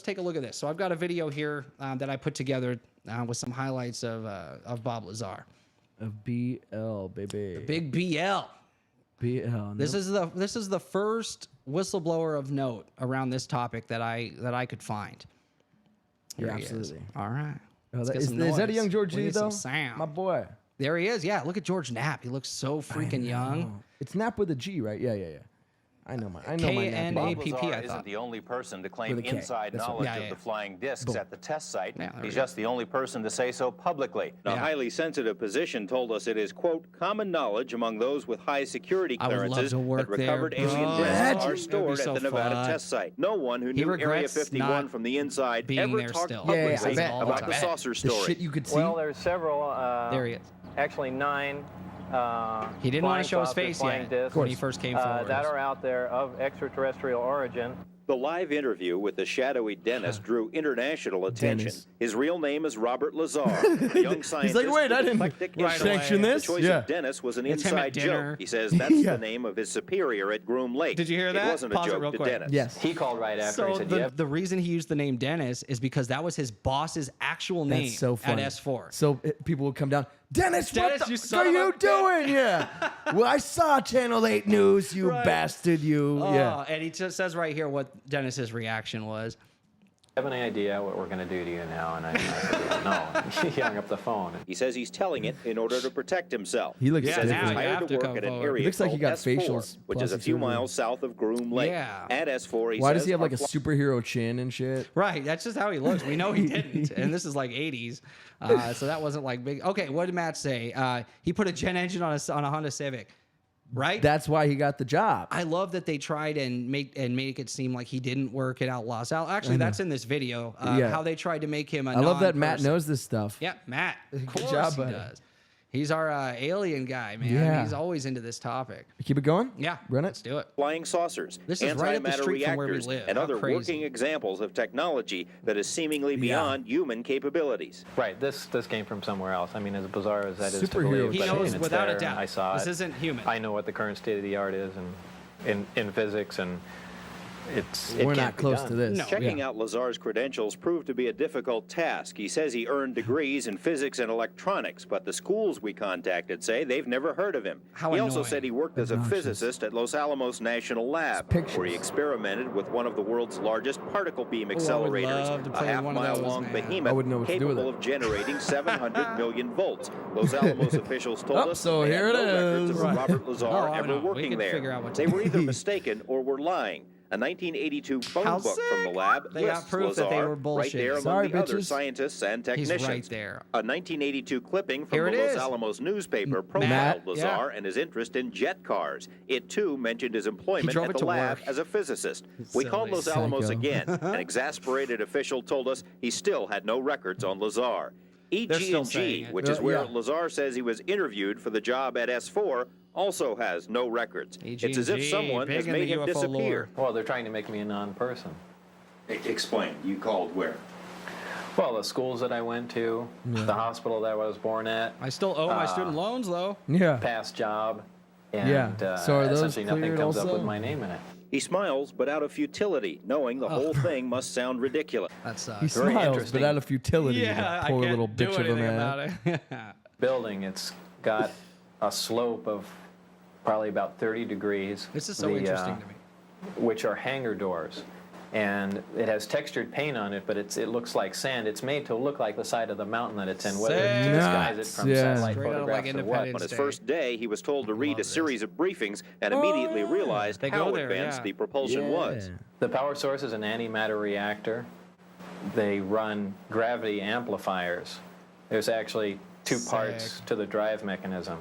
Speaker 2: take a look at this. So I've got a video here that I put together with some highlights of Bob Lazar.
Speaker 1: Of BL, baby.
Speaker 2: The big BL.
Speaker 1: BL.
Speaker 2: This is the first whistleblower of note around this topic that I could find. Here he
Speaker 1: absolutely.
Speaker 2: Is. All right.
Speaker 1: Is that a young George G, though?
Speaker 2: Sound.
Speaker 1: My boy.
Speaker 2: There he is. Yeah, look at George Knapp. He looks so freaking young.
Speaker 1: It's Knapp with a G, right? Yeah. I know my
Speaker 2: K-N-A-P-P,
Speaker 4: Bob
Speaker 2: I
Speaker 4: Lazar
Speaker 2: thought.
Speaker 4: isn't the only person to claim
Speaker 1: With a K.
Speaker 4: inside
Speaker 1: That's
Speaker 4: knowledge
Speaker 1: right.
Speaker 4: of the flying discs at the test site.
Speaker 2: Yeah, there
Speaker 4: He's
Speaker 2: we go.
Speaker 4: just the only person to say so publicly. A highly sensitive position told us it is, quote, common knowledge among those with high security
Speaker 2: I would love
Speaker 4: clearances
Speaker 2: to work
Speaker 4: that recovered
Speaker 2: there,
Speaker 4: alien
Speaker 2: bro.
Speaker 4: discs
Speaker 2: That'd
Speaker 4: are
Speaker 2: be
Speaker 4: stored
Speaker 2: so
Speaker 4: at the Nevada
Speaker 2: fun.
Speaker 4: test site. No one who
Speaker 2: He
Speaker 4: knew Area
Speaker 2: regrets
Speaker 4: 51
Speaker 2: not
Speaker 4: from the inside
Speaker 2: being
Speaker 4: ever
Speaker 2: there
Speaker 4: talked
Speaker 2: still.
Speaker 4: publicly
Speaker 1: Yeah, I bet.
Speaker 4: about the
Speaker 2: The
Speaker 4: saucer
Speaker 1: The
Speaker 4: story.
Speaker 1: shit you could see.
Speaker 5: Well, there's several.
Speaker 2: There he is.
Speaker 5: Actually, 9.
Speaker 2: He didn't want
Speaker 5: flying
Speaker 2: to show his
Speaker 5: saucers,
Speaker 2: face
Speaker 5: flying
Speaker 2: yet
Speaker 5: discs,
Speaker 2: when he first came forward.
Speaker 5: that are out there of extraterrestrial origin.
Speaker 4: The live interview with the shadowy dentist drew international attention.
Speaker 1: Dennis.
Speaker 4: His real name is Robert Lazar, a young scientist.
Speaker 1: He's like, wait,
Speaker 4: with
Speaker 1: I didn't
Speaker 4: eclectic
Speaker 2: Right
Speaker 4: interests.
Speaker 1: sanction
Speaker 2: away.
Speaker 1: this.
Speaker 4: The choice
Speaker 1: Yeah.
Speaker 4: of Dennis was an
Speaker 2: It's him at
Speaker 4: inside
Speaker 2: dinner.
Speaker 4: joke. He says that's
Speaker 1: Yeah.
Speaker 4: the name of his superior at Groom Lake.
Speaker 2: Did you hear that?
Speaker 4: It wasn't
Speaker 2: Pause
Speaker 4: a
Speaker 2: it
Speaker 4: joke
Speaker 2: real
Speaker 4: to
Speaker 2: quick.
Speaker 4: Dennis.
Speaker 1: Yes.
Speaker 5: He called right after. He
Speaker 2: So
Speaker 5: said,
Speaker 2: the reason he used the name Dennis is because that was his boss's actual name
Speaker 1: That's so funny.
Speaker 2: at S4.
Speaker 1: So people would come down. Dennis,
Speaker 2: Dennis,
Speaker 1: what the
Speaker 2: you
Speaker 1: fuck
Speaker 2: son
Speaker 1: are
Speaker 2: of a
Speaker 1: you
Speaker 2: bitch."
Speaker 1: doing? Yeah. Well, I saw Channel 8 News, you
Speaker 2: Right.
Speaker 1: bastard, you. Yeah.
Speaker 2: And he just says right here what Dennis's reaction was.
Speaker 5: "Have any idea what we're going to do to you now?" And I said, "No." He hung up the phone.
Speaker 4: He says he's telling it in order to protect himself.
Speaker 1: He looks
Speaker 4: He says he was
Speaker 2: now you have
Speaker 4: hired
Speaker 2: to
Speaker 4: to
Speaker 2: come
Speaker 4: work at an
Speaker 2: forward.
Speaker 4: area
Speaker 1: He looks like he
Speaker 4: called
Speaker 1: got
Speaker 4: S4,
Speaker 1: facials
Speaker 4: which is a
Speaker 1: plastic
Speaker 4: few
Speaker 1: surgery.
Speaker 4: miles south of Groom Lake.
Speaker 2: Yeah.
Speaker 4: At S4, he
Speaker 1: Why
Speaker 4: says
Speaker 1: does he have like a
Speaker 4: our
Speaker 1: superhero chin and shit?
Speaker 2: Right, that's just how he looks. We know he didn't, and this is like 80s, so that wasn't like big. Okay, what did Matt say? He put a jet engine on a Honda Civic, right?
Speaker 1: That's why he got the job.
Speaker 2: I love that they tried and make it seem like he didn't work at Outlaws. Actually, that's in this video.
Speaker 1: Yeah.
Speaker 2: How they tried to make him a
Speaker 1: I love that Matt
Speaker 2: non-person.
Speaker 1: knows this stuff.
Speaker 2: Yeah, Matt. Of course
Speaker 1: job,
Speaker 2: he
Speaker 1: buddy.
Speaker 2: does. He's our alien guy, man.
Speaker 1: Yeah.
Speaker 2: He's always into this topic.
Speaker 1: Keep it going?
Speaker 2: Yeah,
Speaker 1: Run
Speaker 2: let's
Speaker 1: it.
Speaker 2: do it.
Speaker 4: flying saucers,
Speaker 2: This is right up the
Speaker 4: antimatter
Speaker 2: street from where we
Speaker 4: reactors,
Speaker 2: live.
Speaker 4: and
Speaker 2: How
Speaker 4: other
Speaker 2: crazy.
Speaker 4: working examples of technology that is seemingly beyond human capabilities.
Speaker 5: Right. This came from somewhere else. I mean, as bizarre as that is to
Speaker 1: Superhero.
Speaker 5: believe,
Speaker 2: He
Speaker 5: but I
Speaker 2: knows
Speaker 5: mean, it's
Speaker 2: without
Speaker 5: there,
Speaker 2: a doubt.
Speaker 5: I saw
Speaker 2: This
Speaker 5: it.
Speaker 2: isn't human.
Speaker 5: I know what the current state of the art is, and in physics, and it
Speaker 1: We're
Speaker 5: can't
Speaker 1: not
Speaker 5: be
Speaker 1: close
Speaker 5: done.
Speaker 1: to this.
Speaker 2: No.
Speaker 4: Checking
Speaker 1: Yeah.
Speaker 4: out Lazar's credentials proved to be a difficult task. He says he earned degrees in physics and electronics, but the schools we contacted say they've never heard of him.
Speaker 2: How
Speaker 4: he also
Speaker 2: annoying.
Speaker 4: said he worked as a
Speaker 1: Obnoxious.
Speaker 4: physicist at Los Alamos National Lab,
Speaker 1: Pictures.
Speaker 4: where he experimented with one of the world's largest particle beam
Speaker 2: I would
Speaker 4: accelerators,
Speaker 2: love to
Speaker 4: a
Speaker 2: play one of those,
Speaker 4: half-mile-long
Speaker 2: man.
Speaker 4: behemoth
Speaker 1: I wouldn't know what to do with
Speaker 4: capable
Speaker 1: it.
Speaker 4: of generating 700 million volts. Los Alamos officials told
Speaker 1: Oh,
Speaker 4: us
Speaker 1: so
Speaker 4: they
Speaker 1: here
Speaker 4: had
Speaker 1: it
Speaker 4: no records
Speaker 1: is.
Speaker 4: of
Speaker 1: Right.
Speaker 4: Robert Lazar
Speaker 2: Oh, I
Speaker 4: ever
Speaker 2: know. We
Speaker 4: working
Speaker 2: can
Speaker 4: there.
Speaker 2: figure out what to
Speaker 4: They
Speaker 2: do.
Speaker 4: were either mistaken or were lying. A 1982 phone
Speaker 2: How
Speaker 4: book from the
Speaker 2: sick.
Speaker 4: lab
Speaker 2: They got
Speaker 4: lists
Speaker 2: proof that they
Speaker 4: Lazar
Speaker 2: were
Speaker 4: right there
Speaker 2: bullshitting.
Speaker 4: among
Speaker 1: Sorry,
Speaker 4: the other
Speaker 1: bitches.
Speaker 4: scientists and
Speaker 2: He's
Speaker 4: technicians.
Speaker 2: right there.
Speaker 4: A 1982 clipping from
Speaker 2: Here
Speaker 4: the
Speaker 2: it
Speaker 4: Los
Speaker 2: is.
Speaker 4: Alamos newspaper
Speaker 2: Matt,
Speaker 4: profiled Lazar
Speaker 2: yeah.
Speaker 4: and his interest in jet cars. It too mentioned his employment
Speaker 2: drove
Speaker 4: at
Speaker 2: it
Speaker 4: the
Speaker 2: to
Speaker 4: lab
Speaker 2: work.
Speaker 4: as a physicist. We called
Speaker 2: Silly
Speaker 4: Los Alamos
Speaker 1: psycho.
Speaker 4: again. An exasperated official told us he still had no records on Lazar.
Speaker 2: They're still saying
Speaker 4: EG&G,
Speaker 2: it.
Speaker 4: which is where
Speaker 1: Yeah.
Speaker 4: Lazar says he was interviewed for the job at S4, also has no records. It's as if
Speaker 2: EG&G,
Speaker 4: someone
Speaker 2: big
Speaker 4: has
Speaker 2: in the
Speaker 4: made him
Speaker 2: UFO
Speaker 4: disappear.
Speaker 5: Well, they're trying to make me a non-person.
Speaker 4: Explain. You called where?
Speaker 5: Well, the schools that I went to, the hospital that I was born at,
Speaker 2: I still owe my student loans, though.
Speaker 1: Yeah.
Speaker 5: past job, and
Speaker 1: Yeah. So are those
Speaker 5: essentially nothing
Speaker 1: cleared
Speaker 5: comes up
Speaker 1: also?
Speaker 5: with my name in it.
Speaker 4: He smiles, but out of futility, knowing the whole thing must sound ridiculous.
Speaker 2: That
Speaker 1: He
Speaker 2: sucks.
Speaker 5: Very
Speaker 1: smiles, but
Speaker 5: interesting.
Speaker 1: out of futility.
Speaker 2: Yeah,
Speaker 1: the
Speaker 2: I
Speaker 1: poor
Speaker 2: can't
Speaker 1: little
Speaker 2: do
Speaker 1: bitch of a
Speaker 2: anything
Speaker 1: man.
Speaker 2: about it.
Speaker 5: Building, it's got a slope of probably about 30 degrees.
Speaker 2: This is so interesting to me.
Speaker 5: Which are hangar doors. And it has textured paint on it, but it looks like sand. It's made to look like the side of the mountain that it's in, whether it's to disguise it
Speaker 1: Nuts,
Speaker 5: from
Speaker 1: yeah.
Speaker 5: satellite
Speaker 2: Straight out of, like,
Speaker 5: photographs or what.
Speaker 2: Independence
Speaker 4: On his
Speaker 2: Day.
Speaker 4: first day, he was told to read a
Speaker 2: this.
Speaker 4: series of briefings and immediately realized
Speaker 2: They
Speaker 4: how
Speaker 2: go there,
Speaker 4: advanced
Speaker 2: yeah.
Speaker 4: the propulsion was.
Speaker 5: The power source is an antimatter reactor. They run gravity amplifiers. There's actually two parts
Speaker 2: Sick.
Speaker 5: to the drive mechanism.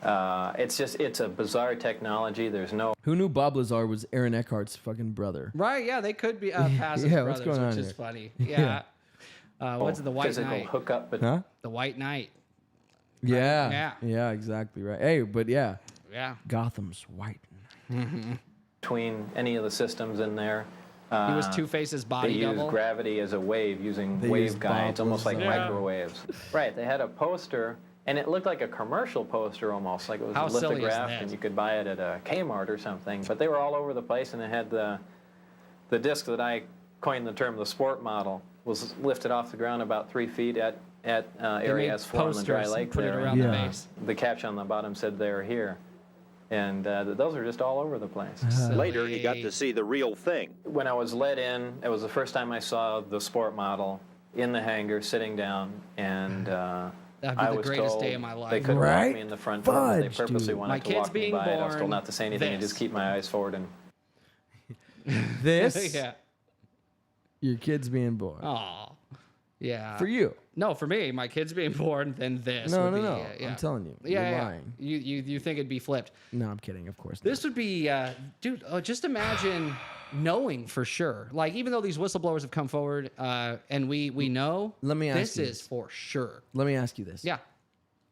Speaker 5: It's a bizarre technology. There's no
Speaker 1: Who knew Bob Lazar was Aaron Eckhart's fucking brother?
Speaker 2: Right, yeah, they could be passive
Speaker 1: Yeah,
Speaker 2: brothers,
Speaker 1: what's going on
Speaker 2: which is
Speaker 1: here?
Speaker 2: funny. Yeah. What's it, the White
Speaker 5: physical
Speaker 2: Knight?
Speaker 5: hookup, but
Speaker 1: Huh?
Speaker 2: The White Knight.
Speaker 1: Yeah.
Speaker 2: Yeah.
Speaker 1: Yeah, exactly right. Hey, but yeah,
Speaker 2: Yeah.
Speaker 1: Gotham's white.
Speaker 5: between any of the systems in there.
Speaker 2: He was Two-Face's
Speaker 5: They
Speaker 2: body
Speaker 5: use
Speaker 2: double.
Speaker 5: gravity as a wave using
Speaker 1: They use
Speaker 5: wave guides,
Speaker 1: Bob
Speaker 5: almost like
Speaker 1: Lazar.
Speaker 2: Yeah.
Speaker 5: microwaves. Right, they had a poster, and it looked like a commercial poster almost, like it was
Speaker 2: How silly is
Speaker 5: lithographed,
Speaker 2: that?
Speaker 5: and you could buy it at a Kmart or something. But they were all over the place, and it had the disc that I coined the term the sport model was lifted off the ground about 3 feet at
Speaker 2: They
Speaker 5: area
Speaker 2: made
Speaker 5: S4 on the dry
Speaker 2: posters
Speaker 5: lake
Speaker 2: and put it
Speaker 5: there.
Speaker 2: around
Speaker 1: Yeah.
Speaker 2: the base.
Speaker 5: The caption on the bottom said they're here. And those are just all over the place.
Speaker 4: Later, he got to see the real thing.
Speaker 5: When I was let in, it was the first time I saw the sport model in the hangar, sitting down, and
Speaker 2: That'd be
Speaker 5: I
Speaker 2: the
Speaker 5: was
Speaker 2: greatest
Speaker 5: told
Speaker 2: day of my life.
Speaker 5: they couldn't
Speaker 1: Right?
Speaker 5: walk me in the front door. But they
Speaker 1: Fudge,
Speaker 5: purposely
Speaker 1: dude.
Speaker 5: wanted
Speaker 2: My
Speaker 5: to
Speaker 2: kid's
Speaker 5: walk me
Speaker 2: being
Speaker 5: by it. I was
Speaker 2: born,
Speaker 5: told not to say anything and
Speaker 2: this.
Speaker 5: just keep my eyes forward and
Speaker 1: This,
Speaker 2: Yeah.
Speaker 1: your kid's being born.
Speaker 2: Oh. Yeah.
Speaker 1: For you.
Speaker 2: No, for me, my kid's being born, then this
Speaker 1: No,
Speaker 2: would
Speaker 1: no,
Speaker 2: be,
Speaker 1: no.
Speaker 2: yeah.
Speaker 1: I'm telling you.
Speaker 2: Yeah,
Speaker 1: You're
Speaker 2: yeah.
Speaker 1: lying.
Speaker 2: You think it'd be flipped.
Speaker 1: No, I'm kidding. Of course not.
Speaker 2: This would be, dude, just imagine knowing for sure. Like, even though these whistleblowers have come forward and we know,
Speaker 1: Let me ask
Speaker 2: this
Speaker 1: you
Speaker 2: is for sure.
Speaker 1: Let me ask you this.
Speaker 2: Yeah.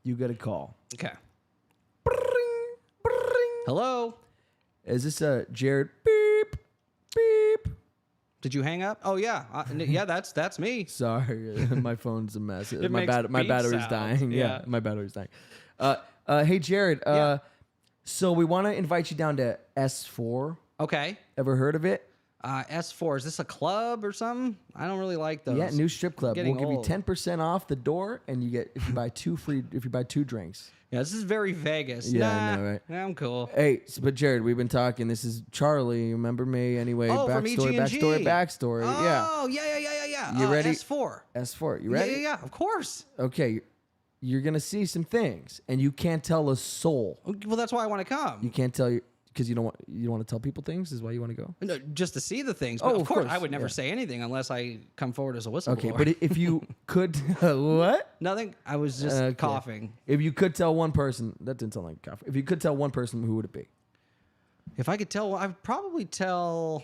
Speaker 1: You get a call.
Speaker 2: Okay.
Speaker 1: Bring, bring.
Speaker 2: Hello?
Speaker 1: Is this a Jared? Beep, beep.
Speaker 2: Did you hang up? Oh, yeah. Yeah, that's me.
Speaker 1: Sorry, my phone's a mess. my
Speaker 2: makes
Speaker 1: my
Speaker 2: beep
Speaker 1: battery's
Speaker 2: sounds.
Speaker 1: dying. Yeah.
Speaker 2: Yeah.
Speaker 1: My battery's dying. Hey Jared.
Speaker 2: Yeah.
Speaker 1: So we want to invite you down to S4.
Speaker 2: Okay.
Speaker 1: Ever heard of it?
Speaker 2: S4, is this a club or something? I don't really like those.
Speaker 1: Yeah, new strip club. We'll
Speaker 2: Getting
Speaker 1: give you
Speaker 2: old.
Speaker 1: 10% off the door, and you get if you buy two drinks.
Speaker 2: Yeah, this is very Vegas.
Speaker 1: Yeah,
Speaker 2: nah,
Speaker 1: I know, right?
Speaker 2: I'm cool.
Speaker 1: Hey, but Jared, we've been talking. This is Charlie. Remember me? Anyway,
Speaker 2: Oh, from
Speaker 1: backstory,
Speaker 2: EG&G.
Speaker 1: backstory. Yeah.
Speaker 2: Oh, yeah.
Speaker 1: You ready?
Speaker 2: S4.
Speaker 1: S4. You ready?
Speaker 2: Yeah, of course.
Speaker 1: Okay. You're gonna see some things, and you can't tell a soul.
Speaker 2: Well, that's why I want to come.
Speaker 1: You can't tell you because you don't want to tell people things. Is why you want to go.
Speaker 2: No, just to see the things.
Speaker 1: Oh,
Speaker 2: But
Speaker 1: of course,
Speaker 2: I would never
Speaker 1: yeah.
Speaker 2: say anything unless I come forward as a whistleblower.
Speaker 1: Okay, but if you could, what?
Speaker 2: Nothing. I was just
Speaker 1: Okay.
Speaker 2: coughing.
Speaker 1: If you could tell one person, that didn't sound like a cough. If you could tell one person, who would it be?
Speaker 2: If I could tell, I'd probably tell.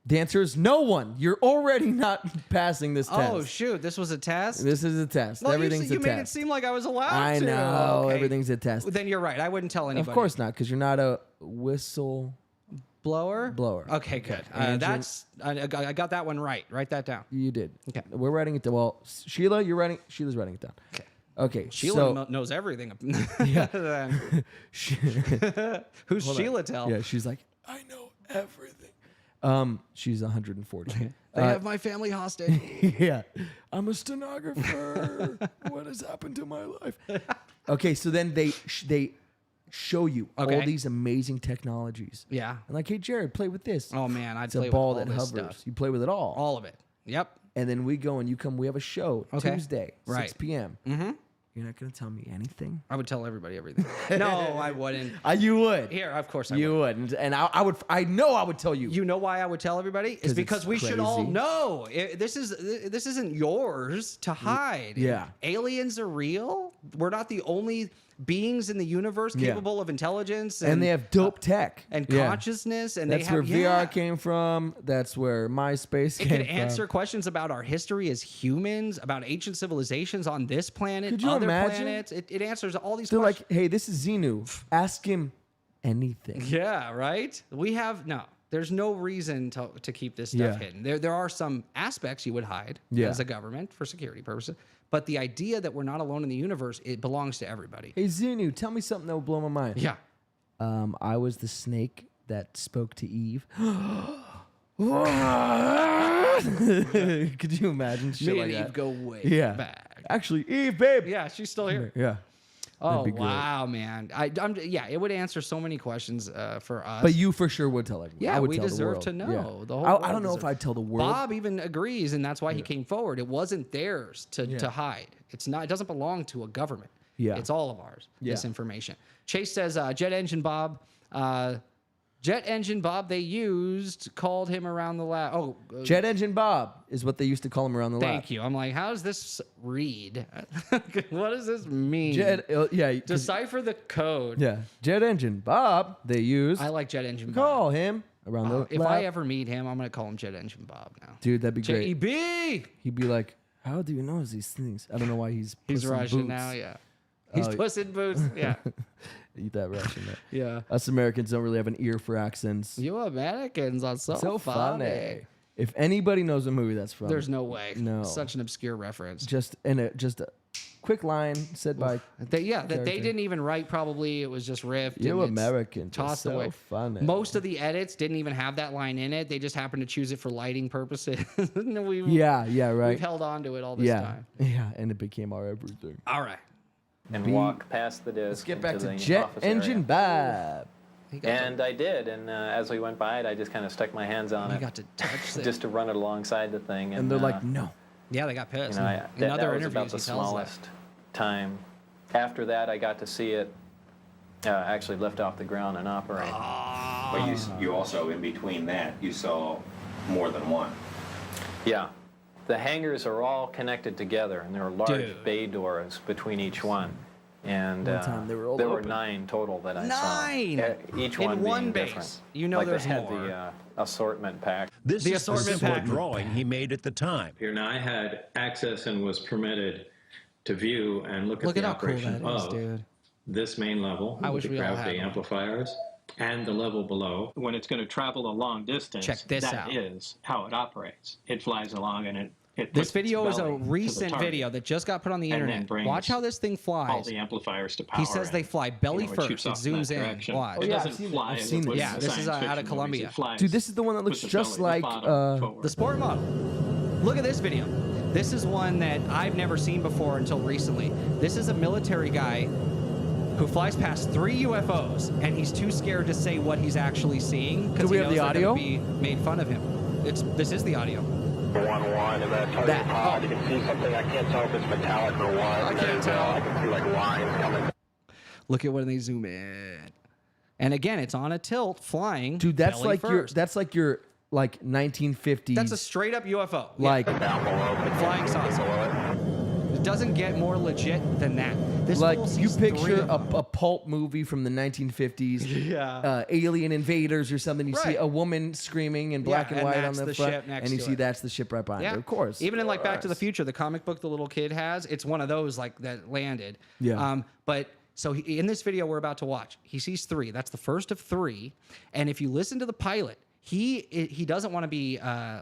Speaker 1: The answer is no one. You're already not passing this test.
Speaker 2: Oh shoot! This was a test.
Speaker 1: This is a test.
Speaker 2: Well,
Speaker 1: Everything's
Speaker 2: you
Speaker 1: a
Speaker 2: made it
Speaker 1: test.
Speaker 2: seem like I was allowed
Speaker 1: I
Speaker 2: to.
Speaker 1: know.
Speaker 2: Okay.
Speaker 1: Everything's a test.
Speaker 2: Then you're right. I wouldn't tell anybody.
Speaker 1: Of course not, because you're not a whistle
Speaker 2: Blower.
Speaker 1: blower.
Speaker 2: Okay, good.
Speaker 1: And
Speaker 2: I got that one right. Write that down.
Speaker 1: You did.
Speaker 2: Okay.
Speaker 1: We're writing it down. Well, Sheila, you're writing. Sheila's writing it down.
Speaker 2: Okay.
Speaker 1: Okay.
Speaker 2: Sheila knows everything.
Speaker 1: Yeah.
Speaker 2: Who's
Speaker 1: Hold on.
Speaker 2: Sheila tell?
Speaker 1: Yeah, she's like, I know everything. She's 140.
Speaker 2: They have my family hostage.
Speaker 1: Yeah. I'm a stenographer. What has happened to my life? Okay, so then they show you all
Speaker 2: Okay.
Speaker 1: these amazing technologies.
Speaker 2: Yeah.
Speaker 1: And like, hey, Jared, play with this.
Speaker 2: Oh man, I'd
Speaker 1: It's
Speaker 2: play
Speaker 1: a ball
Speaker 2: with
Speaker 1: that
Speaker 2: all
Speaker 1: hovers.
Speaker 2: this stuff.
Speaker 1: You play with it all.
Speaker 2: All of it. Yep.
Speaker 1: And then we go and you come. We have a show
Speaker 2: Okay.
Speaker 1: Tuesday,
Speaker 2: Right.
Speaker 1: 6 p.m.
Speaker 2: Mm-hmm.
Speaker 1: You're not going to tell me anything?
Speaker 2: I would tell everybody everything. No, I wouldn't.
Speaker 1: You would.
Speaker 2: Here, of course I
Speaker 1: You
Speaker 2: would.
Speaker 1: would. And I would. I know I would tell you.
Speaker 2: You know why I would tell everybody? It's
Speaker 1: 'Cause
Speaker 2: because
Speaker 1: it's
Speaker 2: we should all
Speaker 1: crazy.
Speaker 2: know. This isn't yours to hide.
Speaker 1: Yeah.
Speaker 2: Aliens are real. We're not the only beings in the universe
Speaker 1: Yeah.
Speaker 2: capable of intelligence
Speaker 1: and they have dope tech
Speaker 2: and
Speaker 1: Yeah.
Speaker 2: consciousness. And
Speaker 1: That's
Speaker 2: they have
Speaker 1: where VR
Speaker 2: yeah.
Speaker 1: came from. That's where MySpace
Speaker 2: It
Speaker 1: came
Speaker 2: can
Speaker 1: from.
Speaker 2: answer questions about our history as humans, about ancient civilizations on this planet,
Speaker 1: Could you
Speaker 2: other
Speaker 1: imagine?
Speaker 2: planets. It answers all these
Speaker 1: They're
Speaker 2: questions.
Speaker 1: like, hey, this is Xenu. Ask him anything.
Speaker 2: Yeah, right? There's no reason to keep this stuff
Speaker 1: Yeah.
Speaker 2: hidden. There are some aspects you would hide
Speaker 1: Yeah.
Speaker 2: as a government for security purposes, but the idea that we're not alone in the universe, it belongs to everybody.
Speaker 1: Hey, Xenu, tell me something that will blow my mind.
Speaker 2: Yeah.
Speaker 1: I was the snake that spoke to Eve. Could you imagine shit
Speaker 2: Me
Speaker 1: like
Speaker 2: and
Speaker 1: that?
Speaker 2: Eve go way
Speaker 1: Yeah.
Speaker 2: back.
Speaker 1: Actually, Eve, babe.
Speaker 2: Yeah, she's still here.
Speaker 1: Yeah.
Speaker 2: Oh,
Speaker 1: be great.
Speaker 2: wow, man. It would answer so many questions for us.
Speaker 1: But you for sure would tell everyone.
Speaker 2: Yeah,
Speaker 1: I would
Speaker 2: we
Speaker 1: tell the
Speaker 2: deserve
Speaker 1: world.
Speaker 2: to know.
Speaker 1: Yeah.
Speaker 2: The whole
Speaker 1: I
Speaker 2: world
Speaker 1: don't know if
Speaker 2: deserves-
Speaker 1: I'd tell the world.
Speaker 2: Bob even agrees, and that's why he came forward. It wasn't theirs to hide. It's not. It doesn't belong to a government.
Speaker 1: Yeah.
Speaker 2: It's all of ours.
Speaker 1: Yeah.
Speaker 2: This information. Chase says, Jet Engine Bob. They used called him around the lab. Oh,
Speaker 1: Jet Engine Bob is what they used to call him around the lab.
Speaker 2: thank you. I'm like, how does this read? What does this mean?
Speaker 1: Yeah.
Speaker 2: Decipher the code.
Speaker 1: Yeah. Jet Engine Bob, they used
Speaker 2: I like Jet Engine Bob.
Speaker 1: call him around the
Speaker 2: If
Speaker 1: lab.
Speaker 2: I ever meet him, I'm gonna call him Jet Engine Bob now.
Speaker 1: Dude, that'd be great.
Speaker 2: JEB.
Speaker 1: He'd be like, how do you know these things? I don't know why he's
Speaker 2: He's
Speaker 1: Puss in
Speaker 2: Russian
Speaker 1: Boots.
Speaker 2: now. Yeah. He's
Speaker 1: Oh,
Speaker 2: Puss in Boots. Yeah.
Speaker 1: Eat that Russian. There.
Speaker 2: Yeah.
Speaker 1: Us Americans don't really have an ear for accents.
Speaker 2: You Americans are so funny.
Speaker 1: If anybody knows what movie that's from,
Speaker 2: There's no way.
Speaker 1: No.
Speaker 2: Such an obscure reference.
Speaker 1: just a quick line said by
Speaker 2: That they
Speaker 1: character.
Speaker 2: didn't even write. Probably it was just riffed.
Speaker 1: you
Speaker 2: and it's
Speaker 1: Americans are
Speaker 2: tossed
Speaker 1: so
Speaker 2: away.
Speaker 1: funny.
Speaker 2: Most of the edits didn't even have that line in it. They just happened to choose it for lighting purposes. We've
Speaker 1: right.
Speaker 2: held on to it all this
Speaker 1: Yeah,
Speaker 2: time.
Speaker 1: yeah, and it became our everything.
Speaker 2: All right.
Speaker 5: And walk past the disc.
Speaker 1: Let's get back
Speaker 5: into
Speaker 1: to
Speaker 5: the
Speaker 1: Jet
Speaker 5: office
Speaker 1: Engine
Speaker 5: area.
Speaker 1: Bob.
Speaker 5: And I did, and as we went by it, I just kind of stuck my hands on
Speaker 2: You
Speaker 5: it,
Speaker 2: got to touch it.
Speaker 5: just to run it alongside the thing.
Speaker 1: And they're like, no.
Speaker 2: Yeah, they got pissed.
Speaker 5: you know,
Speaker 2: In
Speaker 5: that
Speaker 2: other
Speaker 5: was about
Speaker 2: interviews,
Speaker 5: the
Speaker 2: he tells that.
Speaker 5: smallest time. After that, I got to see it actually lift off the ground and operate.
Speaker 4: But you also, in between that, you saw more than one.
Speaker 5: Yeah. The hangars are all connected together, and there are large bay doors between each one. And
Speaker 1: they were all
Speaker 5: there were
Speaker 1: open.
Speaker 5: 9 total that I saw.
Speaker 2: 9!
Speaker 5: Each
Speaker 2: In
Speaker 5: one
Speaker 2: one
Speaker 5: being
Speaker 2: base.
Speaker 5: different.
Speaker 2: You know
Speaker 5: like
Speaker 2: there's
Speaker 5: they had
Speaker 2: more.
Speaker 5: the assortment pack.
Speaker 6: This
Speaker 2: The
Speaker 6: is the
Speaker 2: assortment
Speaker 6: simple
Speaker 2: pack.
Speaker 6: drawing he made at the time.
Speaker 7: Here now, I had access and was permitted to view and look at the
Speaker 2: how cool
Speaker 7: operation
Speaker 2: that is,
Speaker 7: of
Speaker 2: dude.
Speaker 7: this main level
Speaker 2: I
Speaker 7: with
Speaker 2: wish
Speaker 7: the
Speaker 2: we all
Speaker 7: gravity
Speaker 2: had one.
Speaker 7: amplifiers and the level below. When it's going to travel a long distance,
Speaker 2: Check this
Speaker 7: that
Speaker 2: out.
Speaker 7: is how it operates. It flies along and it
Speaker 2: This
Speaker 7: puts
Speaker 2: video
Speaker 7: its
Speaker 2: is a
Speaker 7: belly to the
Speaker 2: recent
Speaker 7: target
Speaker 2: video that just got put on the
Speaker 7: and then
Speaker 2: internet.
Speaker 7: brings
Speaker 2: Watch how this thing
Speaker 7: all
Speaker 2: flies.
Speaker 7: the amplifiers to power.
Speaker 2: He says they fly belly
Speaker 7: it
Speaker 2: first.
Speaker 7: shoots
Speaker 2: It
Speaker 7: off in
Speaker 2: zooms
Speaker 7: that
Speaker 2: in.
Speaker 7: direction.
Speaker 2: Watch.
Speaker 7: It
Speaker 1: yeah,
Speaker 7: doesn't
Speaker 1: I've seen it.
Speaker 7: fly
Speaker 1: I've
Speaker 7: as
Speaker 1: seen
Speaker 7: it would
Speaker 1: it.
Speaker 2: Yeah,
Speaker 7: in
Speaker 2: this
Speaker 7: science
Speaker 2: is out of
Speaker 7: fiction
Speaker 2: Columbia.
Speaker 7: movies. It flies
Speaker 1: Dude, this is the one that
Speaker 7: with
Speaker 1: looks
Speaker 7: the
Speaker 1: just
Speaker 7: belly, the
Speaker 1: like
Speaker 7: bottom forward.
Speaker 2: The sport model. Look at this video. This is one that I've never seen before until recently. This is a military guy who flies past 3 UFOs, and he's too scared to say what he's actually seeing because
Speaker 1: Do we
Speaker 2: he
Speaker 1: have
Speaker 2: knows
Speaker 1: the
Speaker 2: they're
Speaker 1: audio?
Speaker 2: going to be made fun of him. This is the audio.
Speaker 8: 1-1 and that target
Speaker 1: That-
Speaker 8: pod. You can see something. I can't tell if it's metallic or what.
Speaker 2: I can't tell.
Speaker 8: I can see like lines coming.
Speaker 2: Look at when they zoom in. And again, it's on a tilt, flying.
Speaker 1: Dude, that's
Speaker 2: belly
Speaker 1: like
Speaker 2: first.
Speaker 1: your 1950s.
Speaker 2: That's a straight up UFO. Yeah.
Speaker 1: like
Speaker 8: Down below.
Speaker 2: Flying saucer. It doesn't get more legit than that. This
Speaker 1: like
Speaker 2: fool
Speaker 1: you
Speaker 2: sees 3
Speaker 1: picture
Speaker 2: of them.
Speaker 1: a pulp movie from the 1950s.
Speaker 2: Yeah.
Speaker 1: Alien Invaders or something. You see
Speaker 2: Right.
Speaker 1: a woman screaming in black
Speaker 2: Yeah,
Speaker 1: and
Speaker 2: and
Speaker 1: white
Speaker 2: that's
Speaker 1: on the
Speaker 2: the
Speaker 1: front,
Speaker 2: ship next
Speaker 1: and you
Speaker 2: to
Speaker 1: see
Speaker 2: it.
Speaker 1: that's the ship right behind
Speaker 2: Yeah,
Speaker 1: it. Of course.
Speaker 2: Even in like Back to the Future, the comic book the little kid has, it's one of those like that landed.
Speaker 1: Yeah.
Speaker 2: But so in this video we're about to watch, he sees 3. That's the first of 3. And if you listen to the pilot, he doesn't want to be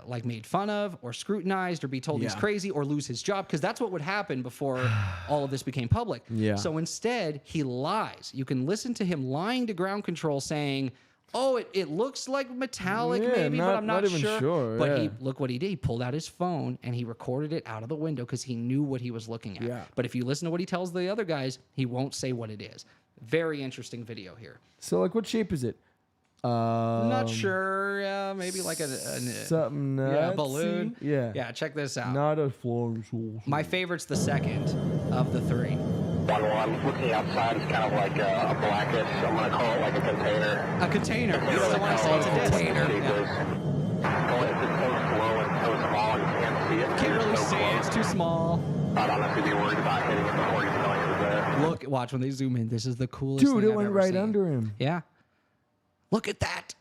Speaker 2: like made fun of or scrutinized or be told he's
Speaker 1: Yeah.
Speaker 2: crazy or lose his job, because that's what would happen before all of this became public.
Speaker 1: Yeah.
Speaker 2: So instead, he lies. You can listen to him lying to ground control saying, "Oh, it looks like metallic,
Speaker 1: Yeah,
Speaker 2: maybe, but I'm
Speaker 1: not
Speaker 2: not
Speaker 1: even
Speaker 2: sure."
Speaker 1: sure,
Speaker 2: But
Speaker 1: yeah.
Speaker 2: look what he did. He pulled out his phone and he recorded it out of the window because he knew what he was looking at.
Speaker 1: Yeah.
Speaker 2: But if you listen to what he tells the other guys, he won't say what it is. Very interesting video here.
Speaker 1: So like, what shape is it?
Speaker 2: I'm not sure. Maybe like a
Speaker 1: something.
Speaker 2: yeah,
Speaker 1: Nazi?
Speaker 2: balloon.
Speaker 1: Yeah.
Speaker 2: Yeah, check this out.
Speaker 1: Not a flying saucer.
Speaker 2: My favorite's the second of the 3.
Speaker 8: 1-1. Looking outside, it's kind of like a blackish. I'm gonna call it like a container.
Speaker 2: A container. He doesn't want to say it's a disc.
Speaker 8: Container.
Speaker 2: Yeah.
Speaker 8: Going it's so slow and so small, and you can't see it.
Speaker 2: Can't
Speaker 8: You're
Speaker 2: really
Speaker 8: so
Speaker 2: see it.
Speaker 8: close.
Speaker 2: It's too small.
Speaker 8: I'd honestly be worried about hitting it before you know it was there.
Speaker 2: Look, watch when they zoom in. This is the coolest
Speaker 1: Dude,
Speaker 2: thing
Speaker 1: it
Speaker 2: I've
Speaker 1: went
Speaker 2: ever
Speaker 1: right
Speaker 2: seen.
Speaker 1: under him.
Speaker 2: Yeah. Look at that.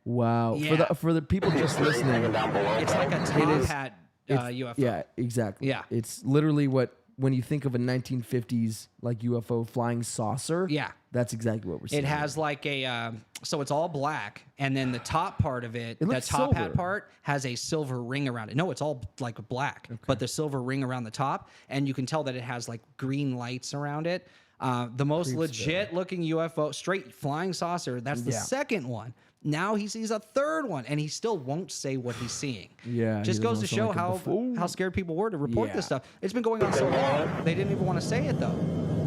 Speaker 1: Wow.
Speaker 2: Yeah.
Speaker 1: For the people just
Speaker 8: Hanging
Speaker 1: listening.
Speaker 8: down below.
Speaker 2: It's like a top hat UFO.
Speaker 1: Yeah, exactly.
Speaker 2: Yeah.
Speaker 1: It's literally when you think of a 1950s like UFO flying saucer.
Speaker 2: Yeah.
Speaker 1: That's exactly what we're seeing.
Speaker 2: It has like a, so it's all black, and then the top part of it, the
Speaker 1: looks
Speaker 2: top hat
Speaker 1: silver.
Speaker 2: part, has a silver ring around it. No, it's all like black, but the silver ring around the top, and you can tell that it has like green lights around it. The most legit looking UFO, straight flying saucer, that's the second one. Now he sees a third one, and he still won't say what he's seeing.
Speaker 1: Yeah, he
Speaker 2: just goes to
Speaker 1: doesn't
Speaker 2: show
Speaker 1: sound like a buffoon.
Speaker 2: how scared people were to report
Speaker 1: Yeah.
Speaker 2: this stuff. It's been going on so long, they didn't even want to say it though.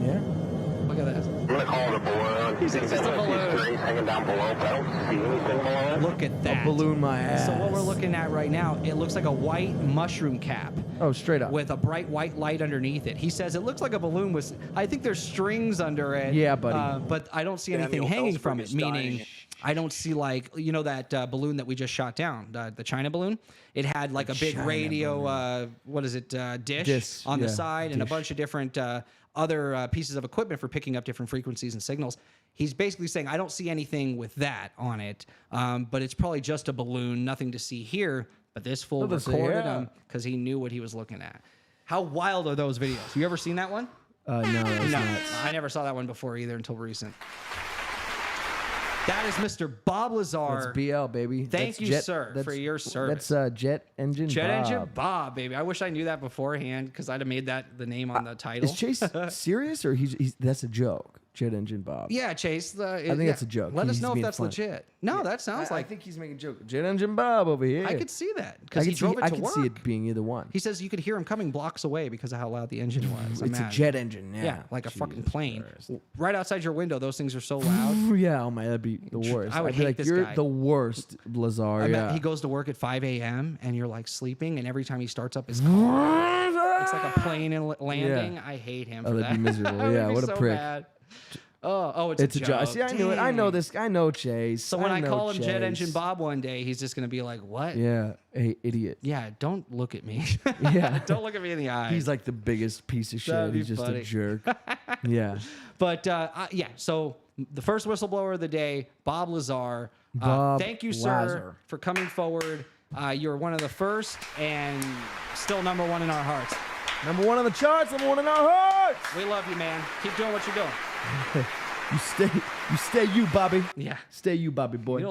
Speaker 1: Yeah.
Speaker 2: Look at this.
Speaker 8: I'm gonna call it a balloon.
Speaker 2: He says it's a balloon.
Speaker 8: Strings hanging down below, but I don't see anything below it.
Speaker 2: Look at that.
Speaker 1: Balloon my ass.
Speaker 2: So what we're looking at right now, it looks like a white mushroom cap
Speaker 1: Oh, straight up.
Speaker 2: with a bright white light underneath it. He says it looks like a balloon with, I think there's strings under it.
Speaker 1: Yeah, buddy.
Speaker 2: But I don't see anything
Speaker 3: Daniel
Speaker 2: hanging
Speaker 3: Ellsberg
Speaker 2: from it,
Speaker 3: is
Speaker 2: meaning
Speaker 3: dying.
Speaker 2: I don't see like, you know that balloon that we just shot down, the China balloon? It had like a big
Speaker 1: China
Speaker 2: radio, what is it, dish on the
Speaker 1: yeah,
Speaker 2: side and a
Speaker 1: dish.
Speaker 2: bunch of different other pieces of equipment for picking up different frequencies and signals. He's basically saying, I don't see anything with that on it, but it's probably just a balloon, nothing to see here. But this fool
Speaker 1: Nothing to see,
Speaker 2: recorded
Speaker 1: yeah.
Speaker 2: him because he knew what he was looking at. How wild are those videos? You ever seen that one?
Speaker 1: No, it's
Speaker 2: No,
Speaker 1: not.
Speaker 2: I never saw that one before either until recent. That is Mr. Bob Lazar.
Speaker 1: That's BL, baby.
Speaker 2: Thank
Speaker 1: That's
Speaker 2: you, sir, for your service.
Speaker 1: That's Jet Engine
Speaker 2: Jet
Speaker 1: Bob.
Speaker 2: Engine Bob, baby. I wish I knew that beforehand because I'd have made that the name on the title.
Speaker 1: Is Chase serious or he's that's a joke? Jet Engine Bob.
Speaker 2: Yeah, Chase.
Speaker 1: I think it's a joke.
Speaker 2: Let us
Speaker 1: He's
Speaker 2: know if
Speaker 1: being
Speaker 2: that's
Speaker 1: funny.
Speaker 2: legit. No, that sounds
Speaker 1: I
Speaker 2: like.
Speaker 1: think he's making a joke. Jet Engine Bob over here.
Speaker 2: I could see that
Speaker 1: I
Speaker 2: because he
Speaker 1: could
Speaker 2: drove
Speaker 1: see,
Speaker 2: it to
Speaker 1: I could
Speaker 2: work.
Speaker 1: see it being either one.
Speaker 2: He says you could hear him coming blocks away because of how loud the engine was.
Speaker 1: It's a
Speaker 2: Imagine.
Speaker 1: jet engine. Yeah,
Speaker 2: Yeah, like a fucking
Speaker 1: Jesus
Speaker 2: plane.
Speaker 1: Christ.
Speaker 2: Right outside your window, those things are so loud.
Speaker 1: Yeah, oh my, that'd be the worst.
Speaker 2: I would
Speaker 1: I'd be
Speaker 2: hate
Speaker 1: like,
Speaker 2: this
Speaker 1: you're
Speaker 2: guy.
Speaker 1: the worst, Lazar. Yeah.
Speaker 2: He goes to work at 5 a.m. and you're like sleeping, and every time he starts up his car, it's like a plane and landing.
Speaker 1: Yeah.
Speaker 2: I hate him
Speaker 1: Oh,
Speaker 2: for
Speaker 1: that'd
Speaker 2: that.
Speaker 1: be miserable.
Speaker 2: That would
Speaker 1: Yeah,
Speaker 2: be
Speaker 1: what a
Speaker 2: so
Speaker 1: prick.
Speaker 2: bad. it's a joke.
Speaker 1: See, I knew it. I know this. I know Chase.
Speaker 2: So when I call him Jet Engine Bob one day, he's just gonna be like, "What?"
Speaker 1: Yeah, hey, idiot.
Speaker 2: Yeah, don't look at me.
Speaker 1: Yeah,
Speaker 2: don't look at me in the eye.
Speaker 1: He's like the biggest piece of shit.
Speaker 2: That'd be
Speaker 1: He's just
Speaker 2: funny.
Speaker 1: a jerk. Yeah.
Speaker 2: But yeah, so the first whistleblower of the day, Bob Lazar.
Speaker 1: Bob
Speaker 2: thank you, sir,
Speaker 1: Lazar.
Speaker 2: for coming forward. You're one of the first and still number one in our hearts.
Speaker 1: Number one on the charts, number one in our hearts.
Speaker 2: We love you, man. Keep doing what you're doing.
Speaker 1: You stay you, Bobby.
Speaker 2: Yeah.
Speaker 1: Stay you, Bobby boy.
Speaker 2: You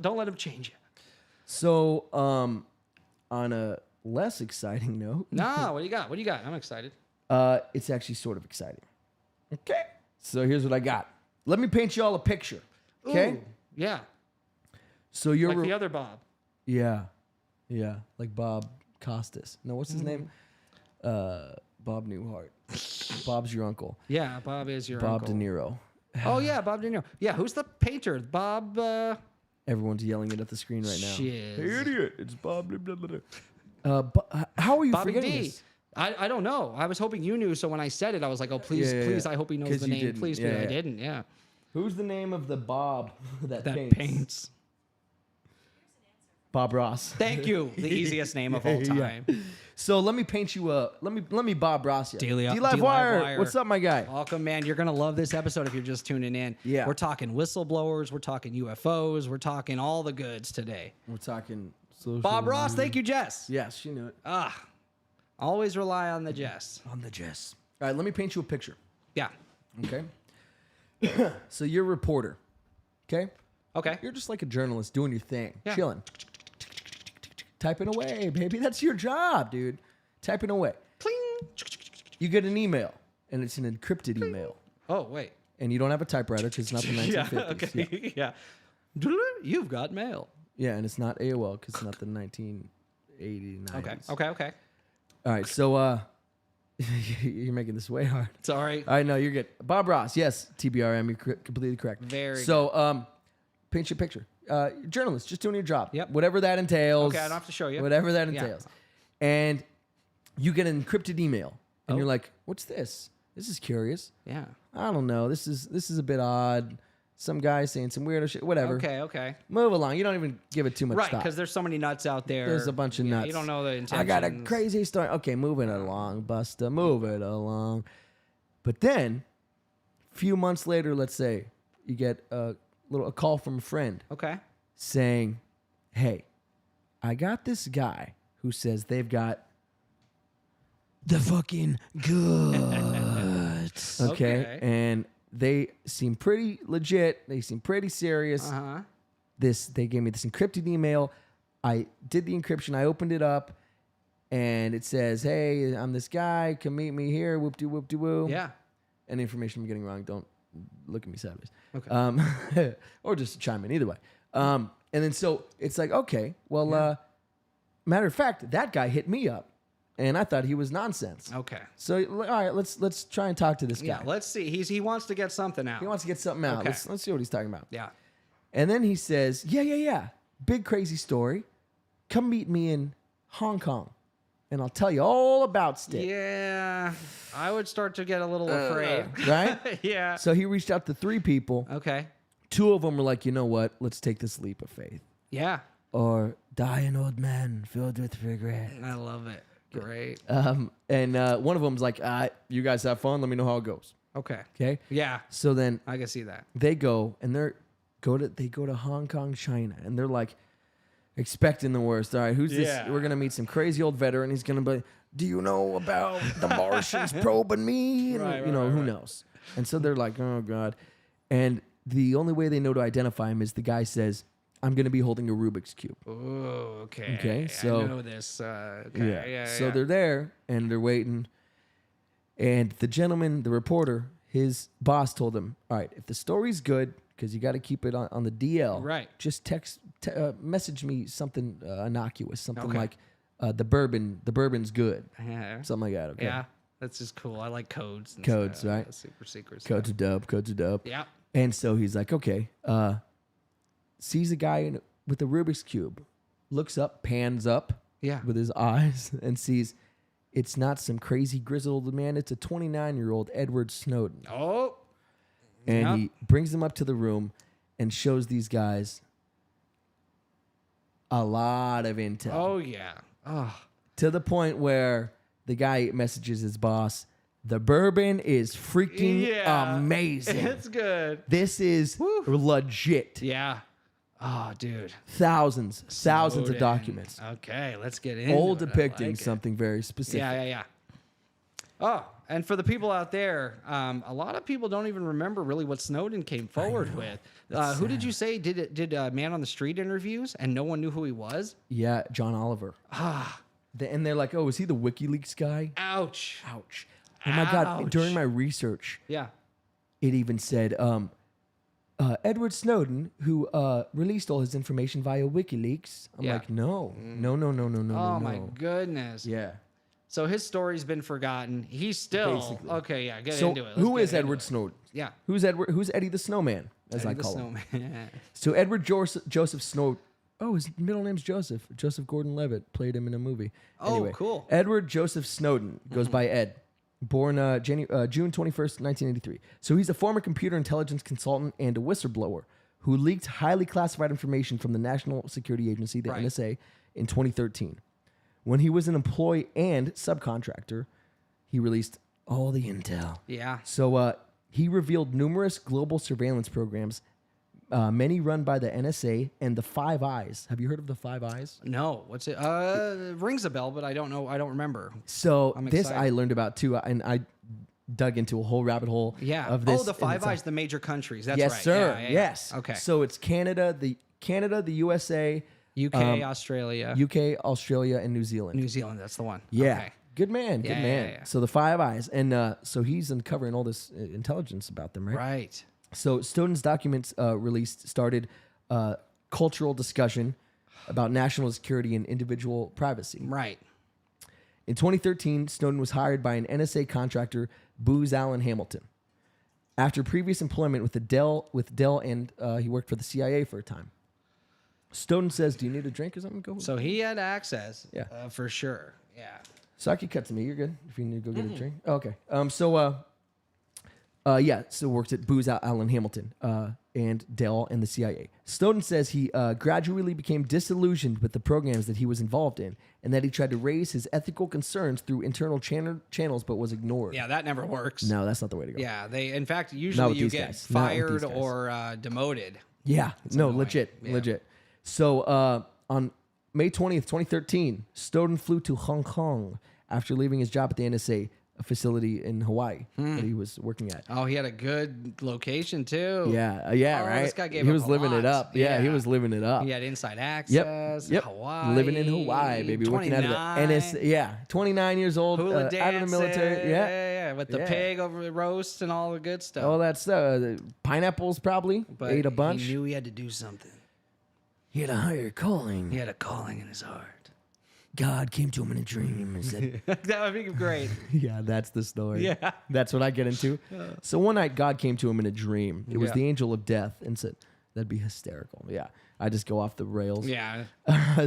Speaker 2: don't let them change you.
Speaker 1: So, on a less exciting note.
Speaker 2: Nah, what do you got? What do you got? I'm excited.
Speaker 1: It's actually sort of exciting. Okay. So here's what I got. Let me paint you all a picture. Okay.
Speaker 2: Ooh, yeah.
Speaker 1: So you're
Speaker 2: like the other Bob.
Speaker 1: Yeah. Yeah. Like Bob Costas. No, what's his name? Bob Newhart. Bob's your uncle.
Speaker 2: Yeah, Bob is your
Speaker 1: Bob
Speaker 2: uncle.
Speaker 1: De Niro.
Speaker 2: Oh yeah, Bob De Niro. Yeah, who's the painter? Bob.
Speaker 1: Everyone's yelling it at the screen right now.
Speaker 2: Shit.
Speaker 1: Hey, idiot! It's Bob. Blah, blah, blah. How are you
Speaker 2: Bobby
Speaker 1: forgetting
Speaker 2: D.
Speaker 1: this?
Speaker 2: I don't know. I was hoping you knew, so when I said it, I was like, oh please, please, I hope he knows the name.
Speaker 1: didn't.
Speaker 2: Please,
Speaker 1: Yeah,
Speaker 2: I
Speaker 1: yeah.
Speaker 2: didn't. Yeah.
Speaker 1: Who's the name of the Bob that
Speaker 2: paints?
Speaker 1: Bob Ross.
Speaker 2: Thank you. The easiest name of all time.
Speaker 1: Yeah. So let me paint you a let me Bob Ross you.
Speaker 2: D-Live
Speaker 1: D-Live
Speaker 2: Wire.
Speaker 1: Wire. What's up, my guy?
Speaker 2: Welcome, man. You're gonna love this episode if you're just tuning in.
Speaker 1: Yeah.
Speaker 2: We're talking whistleblowers. We're talking UFOs. We're talking all the goods today.
Speaker 1: We're talking social
Speaker 2: Bob Ross.
Speaker 1: media.
Speaker 2: Thank you, Jess.
Speaker 1: Yes, she knew it.
Speaker 2: Always rely on the Jess.
Speaker 1: On the Jess. All right, let me paint you a picture.
Speaker 2: Yeah.
Speaker 1: Okay. So you're a reporter. Okay.
Speaker 2: Okay.
Speaker 1: You're just like a journalist doing your thing,
Speaker 2: Yeah.
Speaker 1: chilling, typing away, baby. That's your job, dude. Typing away.
Speaker 2: Cling.
Speaker 1: You get an email, and it's an encrypted email,
Speaker 2: Oh wait.
Speaker 1: and you don't have a typewriter because it's not the 1950s.
Speaker 2: Yeah. Okay. Yeah. You've got mail.
Speaker 1: Yeah, and it's not AOL because it's not the 1980s.
Speaker 2: Okay. Okay. Okay.
Speaker 1: All right, so you're making this way hard.
Speaker 2: Sorry.
Speaker 1: I know you're good. Bob Ross, yes, TBRM, you're completely correct.
Speaker 2: Very
Speaker 1: so, paint your picture. Journalist, just doing your job.
Speaker 2: Yep.
Speaker 1: Whatever that entails.
Speaker 2: Okay, I don't have to show you.
Speaker 1: Whatever that
Speaker 2: Yeah.
Speaker 1: entails. And you get an encrypted email, and
Speaker 2: Oh.
Speaker 1: you're like, "What's this? This is curious.
Speaker 2: Yeah.
Speaker 1: I don't know. This is a bit odd. Some guy saying some weirdo shit. Whatever.
Speaker 2: Okay. Okay.
Speaker 1: Move along. You don't even give it too much
Speaker 2: Right,
Speaker 1: thought.
Speaker 2: because there's so many nuts out there.
Speaker 1: There's a bunch of nuts.
Speaker 2: You don't know the intentions.
Speaker 1: I got a crazy story. Okay, move it along, Busta. Move it along. But then, a few months later, let's say, you get a call from a friend
Speaker 2: Okay.
Speaker 1: saying, "Hey, I got this guy who says they've got the fucking goods." Okay, and they seem pretty legit. They seem pretty serious.
Speaker 2: Uh-huh.
Speaker 1: They gave me this encrypted email. I did the encryption. I opened it up, and it says, "Hey, I'm this guy. Come meet me here." Whoop de whoop de woo.
Speaker 2: Yeah.
Speaker 1: Any information I'm getting wrong, don't look at me sideways.
Speaker 2: Okay.
Speaker 1: Or just chime in either way. And then so it's like, okay, well, matter of fact, that guy hit me up, and I thought he was nonsense.
Speaker 2: Okay.
Speaker 1: So all right, let's try and talk to this guy.
Speaker 2: Yeah. Let's see. He wants to get something out.
Speaker 1: He wants to get something out.
Speaker 2: Okay.
Speaker 1: Let's see what he's talking about.
Speaker 2: Yeah.
Speaker 1: And then he says, yeah. Big crazy story. Come meet me in Hong Kong, and I'll tell you all about Stick.
Speaker 2: Yeah. I would start to get a little afraid.
Speaker 1: Right?
Speaker 2: Yeah.
Speaker 1: So he reached out to 3 people.
Speaker 2: Okay.
Speaker 1: 2 of them were like, you know what? Let's take this leap of faith.
Speaker 2: Yeah.
Speaker 1: Or die an old man filled with regret.
Speaker 2: I love it. Great.
Speaker 1: And one of them's like, you guys have fun. Let me know how it goes.
Speaker 2: Okay.
Speaker 1: Okay.
Speaker 2: Yeah.
Speaker 1: So then
Speaker 2: I can see that.
Speaker 1: they go and they go to Hong Kong, China, and they're like expecting the worst. All right, who's
Speaker 2: Yeah.
Speaker 1: this? We're gonna meet some crazy old veteran. He's gonna be, do you know about the Martians probing me? And,
Speaker 2: Right,
Speaker 1: who knows? And so they're like, oh god. And the only way they know to identify him is the guy says, I'm gonna be holding a Rubik's cube.
Speaker 2: Oh, okay.
Speaker 1: Okay, so-
Speaker 2: I know this. Okay. Yeah.
Speaker 1: So they're there and they're waiting. And the gentleman, the reporter, his boss told him, all right, if the story's good, because you got to keep it on the DL,
Speaker 2: Right.
Speaker 1: just message me something innocuous, something
Speaker 2: Okay.
Speaker 1: like the bourbon's good,
Speaker 2: Yeah.
Speaker 1: something like that. Okay.
Speaker 2: Yeah. That's just cool. I like codes. And
Speaker 1: Codes,
Speaker 2: stuff.
Speaker 1: right?
Speaker 2: Super secret stuff.
Speaker 1: Codes are dope.
Speaker 2: Yeah.
Speaker 1: And so he's like, okay, sees a guy with a Rubik's Cube, looks up, pans up
Speaker 2: Yeah.
Speaker 1: with his eyes, and sees it's not some crazy grizzled old man. It's a 29-year-old Edward Snowden.
Speaker 2: Oh.
Speaker 1: And he brings them up to the room and shows these guys a lot of intel.
Speaker 2: Oh, yeah. Oh.
Speaker 1: To the point where the guy messages his boss, the bourbon is freaking amazing.
Speaker 2: It's good.
Speaker 1: This is legit.
Speaker 2: Yeah. Oh, dude.
Speaker 1: Thousands of documents.
Speaker 2: Okay, let's get into
Speaker 1: All
Speaker 2: it.
Speaker 1: depicting something very specific.
Speaker 2: Yeah. Oh, and for the people out there, a lot of people don't even remember really what Snowden came forward with. Who did you say did Man on the Street interviews and no one knew who he was?
Speaker 1: Yeah, John Oliver. And they're like, oh, is he the WikiLeaks guy?
Speaker 2: Ouch.
Speaker 1: Oh my God. During my research,
Speaker 2: it
Speaker 1: even said Edward Snowden, who released all his information via WikiLeaks. I'm like, no.
Speaker 2: Oh, my goodness.
Speaker 1: Yeah.
Speaker 2: So his story's been forgotten. He's still
Speaker 1: Basically.
Speaker 2: okay. Yeah, get
Speaker 1: So
Speaker 2: into it.
Speaker 1: who is Edward Snowden?
Speaker 2: Yeah,
Speaker 1: Who's Eddie the Snowman, as I call him?
Speaker 2: Snowman.
Speaker 1: So Edward Joseph Snowden. Oh, his middle name's Joseph. Joseph Gordon-Levitt played him in a movie. Anyway,
Speaker 2: cool.
Speaker 1: Edward Joseph Snowden goes by Ed. Born June 21st, 1983. So he's a former computer intelligence consultant and a whistleblower who leaked highly classified information from the National Security Agency, the NSA, in 2013. When he was an employee and subcontractor, he released all the intel.
Speaker 2: Yeah.
Speaker 1: So he revealed numerous global surveillance programs, many run by the NSA and the Five Eyes. Have you heard of the Five Eyes?
Speaker 2: No. What's it? Rings a bell, but I don't know. I don't remember.
Speaker 1: So this I learned about too, and I dug into a whole rabbit hole of this.
Speaker 2: Oh, the Five Eyes, the major countries. That's
Speaker 1: yes,
Speaker 2: right.
Speaker 1: Sir.
Speaker 2: Yeah.
Speaker 1: Yes.
Speaker 2: Okay.
Speaker 1: So it's Canada, the USA,
Speaker 2: UK, Australia.
Speaker 1: Australia, and New Zealand.
Speaker 2: New Zealand, that's the one.
Speaker 1: Yeah.
Speaker 2: Okay.
Speaker 1: Good man. Good man.
Speaker 2: Yeah.
Speaker 1: So the Five Eyes. And so he's uncovering all this intelligence about them, right?
Speaker 2: Right.
Speaker 1: So Snowden's documents released started cultural discussion about national security and individual privacy.
Speaker 2: Right.
Speaker 1: In 2013, Snowden was hired by an NSA contractor, Booz Allen Hamilton. After previous employment with Dell, and he worked for the CIA for a time. Snowden says, "Do you need a drink or something?" Go.
Speaker 2: So he had access.
Speaker 1: Yeah.
Speaker 2: For sure. Yeah.
Speaker 1: Saki, cut to me. You're good. If you need to go get a drink. Oh, okay. So worked at Booz Allen Hamilton and Dell and the CIA. Snowden says he gradually became disillusioned with the programs that he was involved in, and that he tried to raise his ethical concerns through internal channels, but was ignored.
Speaker 2: Yeah, that never works.
Speaker 1: No, that's not the way to go.
Speaker 2: Yeah, in fact, usually you get fired or demoted.
Speaker 1: Yeah, legit. So on May 20th, 2013, Snowden flew to Hong Kong after leaving his job at the NSA facility in Hawaii that he was working at.
Speaker 2: Oh, he had a good location too.
Speaker 1: Yeah, right.
Speaker 2: This guy gave
Speaker 1: he
Speaker 2: up
Speaker 1: was
Speaker 2: a
Speaker 1: living
Speaker 2: lot.
Speaker 1: it up. Yeah, he was living it up.
Speaker 2: He had inside access.
Speaker 1: Yep.
Speaker 2: Hawaii.
Speaker 1: Living in Hawaii, baby. Working out of the NSA. Yeah, 29 years old.
Speaker 2: Hula
Speaker 1: out of the military.
Speaker 2: Yeah. With the pig over the roast and all the good stuff.
Speaker 1: All that stuff. Pineapples probably.
Speaker 2: But
Speaker 1: ate a bunch.
Speaker 2: He knew he had to do something.
Speaker 1: He had a higher calling.
Speaker 2: He had a calling in his heart.
Speaker 1: God came to him in a dream and said,
Speaker 2: that would be great.
Speaker 1: Yeah, that's the story.
Speaker 2: Yeah.
Speaker 1: That's what I get into. So one night, God came to him in a dream. It was the angel of death and said, that'd be hysterical. Yeah. I just go off the rails.
Speaker 2: Yeah.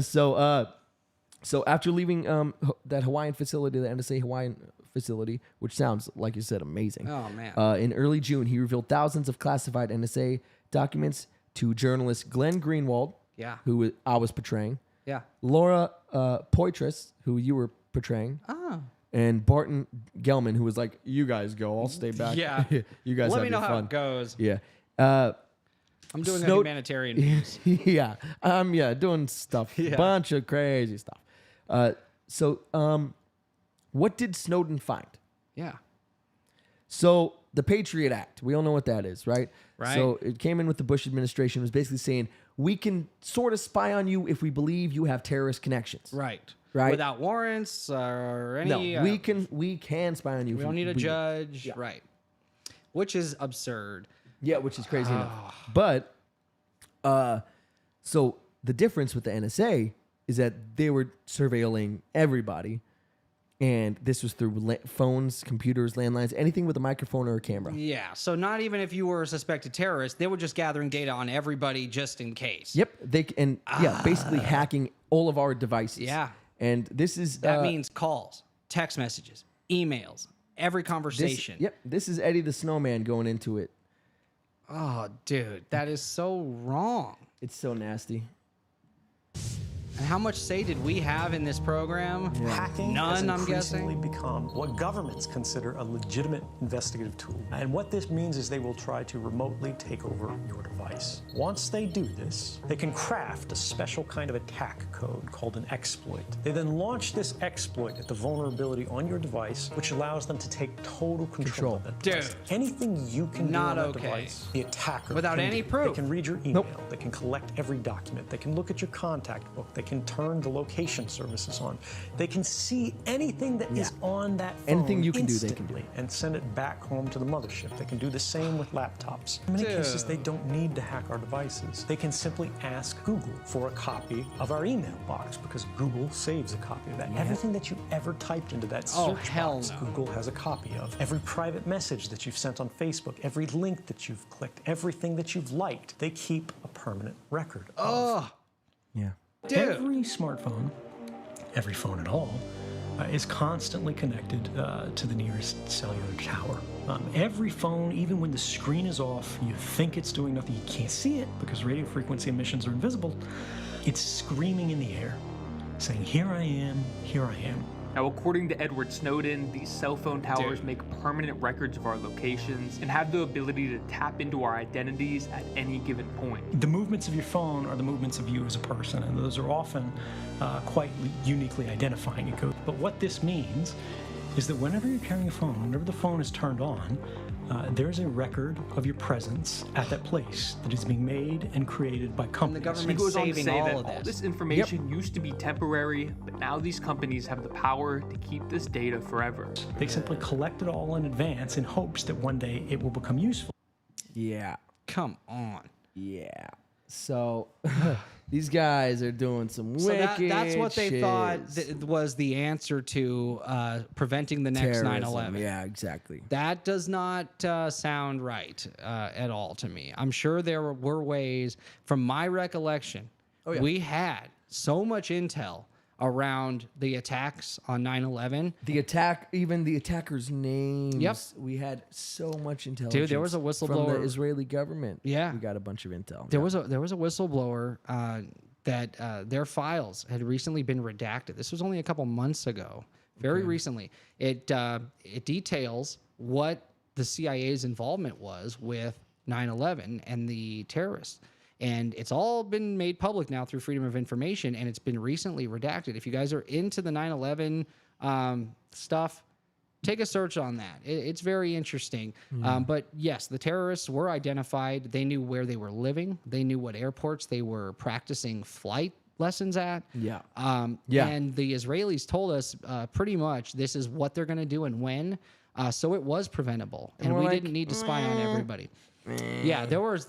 Speaker 1: So after leaving that Hawaiian facility, the NSA Hawaiian facility, which sounds, like you said, amazing.
Speaker 2: Oh, man.
Speaker 1: In early June, he revealed thousands of classified NSA documents to journalist Glenn Greenwald, who I was portraying.
Speaker 2: Yeah.
Speaker 1: Laura Poitras, who you were portraying.
Speaker 2: Oh.
Speaker 1: And Barton Gelman, who was like, "You guys go, I'll stay back.
Speaker 2: Yeah.
Speaker 1: You guys
Speaker 2: Let
Speaker 1: have
Speaker 2: me know
Speaker 1: your
Speaker 2: how
Speaker 1: fun."
Speaker 2: it goes.
Speaker 1: Yeah.
Speaker 2: I'm doing a humanitarian piece.
Speaker 1: Yeah. Doing stuff.
Speaker 2: Yeah.
Speaker 1: Bunch of crazy stuff. What did Snowden find?
Speaker 2: Yeah.
Speaker 1: So the Patriot Act, we all know what that is, right?
Speaker 2: Right.
Speaker 1: So it came in with the Bush administration, was basically saying, we can sort of spy on you if we believe you have terrorist connections.
Speaker 2: Right.
Speaker 1: Right.
Speaker 2: Without warrants or any.
Speaker 1: No, we can spy on you.
Speaker 2: We don't need a judge. Yeah. Right. Which is absurd.
Speaker 1: Yeah, which is crazy enough. But, so the difference with the NSA is that they were surveilling everybody. And this was through phones, computers, landlines, anything with a microphone or a camera.
Speaker 2: Yeah. So not even if you were a suspected terrorist, they were just gathering data on everybody just in case.
Speaker 1: Yep. Basically hacking all of our devices.
Speaker 2: Yeah.
Speaker 1: And this is...
Speaker 2: That means calls, text messages, emails, every conversation.
Speaker 1: This is Eddie the Snowman going into it.
Speaker 2: Oh, dude, that is so wrong.
Speaker 1: It's so nasty.
Speaker 2: And how much say did we have in this program?
Speaker 9: Hacking
Speaker 2: None,
Speaker 9: has
Speaker 2: I'm
Speaker 9: increasingly
Speaker 2: guessing.
Speaker 9: become what governments consider a legitimate investigative tool. And what this means is they will try to remotely take over your device. Once they do this, they can craft a special kind of attack code called an exploit. They then launch this exploit at the vulnerability on your device, which allows them to take total control of it.
Speaker 2: Dude.
Speaker 9: Anything you can
Speaker 2: Not
Speaker 9: do on that
Speaker 2: okay.
Speaker 9: device, the attacker
Speaker 2: Without
Speaker 9: can
Speaker 2: any
Speaker 9: do.
Speaker 2: proof.
Speaker 9: They can read your email. They can collect every document. They can look at your contact book. They can turn the location services on. They can see anything that is on that phone
Speaker 1: Anything you can do, they can do.
Speaker 9: and send it back home to the mothership. They can do the same with laptops. In many cases, they don't need to hack our devices. They can simply ask Google for a copy of our email box because Google saves a copy of that. Everything that you ever typed into that search box, Google has a copy of. Every private message that you've sent on Facebook, every link that you've clicked, everything that you've liked, they keep a permanent record of.
Speaker 1: Yeah.
Speaker 2: Dude.
Speaker 9: Every smartphone, every phone at all, is constantly connected to the nearest cellular tower. Every phone, even when the screen is off, you think it's doing nothing, you can't see it because radio frequency emissions are invisible, it's screaming in the air, saying, here I am, here I am.
Speaker 10: Now, according to Edward Snowden, these cell phone towers make permanent records of our locations and have the ability to tap into our identities at any given point.
Speaker 9: The movements of your phone are the movements of you as a person, and those are often quite uniquely identifying. It goes. But what this means is that whenever you're carrying a phone, whenever the phone is turned on, there's a record of your presence at that place that is being made and created by companies.
Speaker 2: And the government
Speaker 10: He goes on to
Speaker 2: saving
Speaker 10: say
Speaker 2: all
Speaker 10: that
Speaker 2: of
Speaker 10: all
Speaker 2: this.
Speaker 10: this information used to be temporary, but now these companies have the power to keep this data forever.
Speaker 9: They simply collect it all in advance in hopes that one day it will become useful.
Speaker 1: Yeah.
Speaker 2: Come on.
Speaker 1: Yeah. So these guys are doing some
Speaker 2: So
Speaker 1: wicked
Speaker 2: that's what they thought
Speaker 1: shiz.
Speaker 2: was the answer to preventing the next
Speaker 1: Terrorism.
Speaker 2: 9/11.
Speaker 1: Yeah, exactly.
Speaker 2: That does not sound right at all to me. I'm sure there were ways, from my recollection, we had so much intel around the attacks on 9/11.
Speaker 1: The attack, even the attackers' names.
Speaker 2: Yep.
Speaker 1: We had so much intelligence.
Speaker 2: Dude, there was a whistleblower
Speaker 1: from the Israeli government.
Speaker 2: Yeah.
Speaker 1: We got a bunch of intel.
Speaker 2: There was a whistleblower that their files had recently been redacted. This was only a couple months ago, very recently. It details what the CIA's involvement was with 9/11 and the terrorists. And it's all been made public now through Freedom of Information, and it's been recently redacted. If you guys are into the 9/11 stuff, take a search on that. It's very interesting. But yes, the terrorists were identified. They knew where they were living. They knew what airports they were practicing flight lessons at.
Speaker 1: Yeah.
Speaker 2: And the Israelis told us pretty much this is what they're going to do and when. So it was preventable, and we didn't need to spy on everybody. Yeah, there's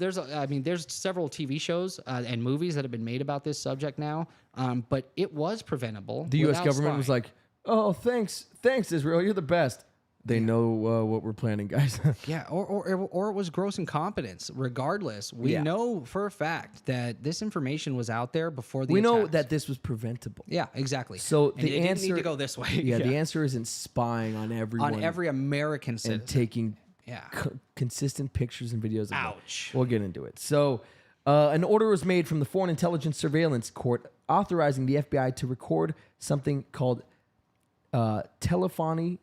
Speaker 2: several TV shows and movies that have been made about this subject now, but it was preventable.
Speaker 1: The U.S. government was like, "Oh, thanks, Israel, you're the best." They know what we're planning, guys.
Speaker 2: Yeah, or it was gross incompetence. Regardless, we know for a fact that this information was out there before the.
Speaker 1: We know
Speaker 2: attacks.
Speaker 1: that this was preventable.
Speaker 2: Yeah, exactly.
Speaker 1: So
Speaker 2: and
Speaker 1: the
Speaker 2: it
Speaker 1: answer
Speaker 2: didn't need to go this way.
Speaker 1: Yeah, the answer isn't spying on everyone,
Speaker 2: on every American citizen,
Speaker 1: and taking consistent pictures and videos.
Speaker 2: Ouch.
Speaker 1: We'll get into it. So, an order was made from the Foreign Intelligence Surveillance Court authorizing the FBI to record something called telephony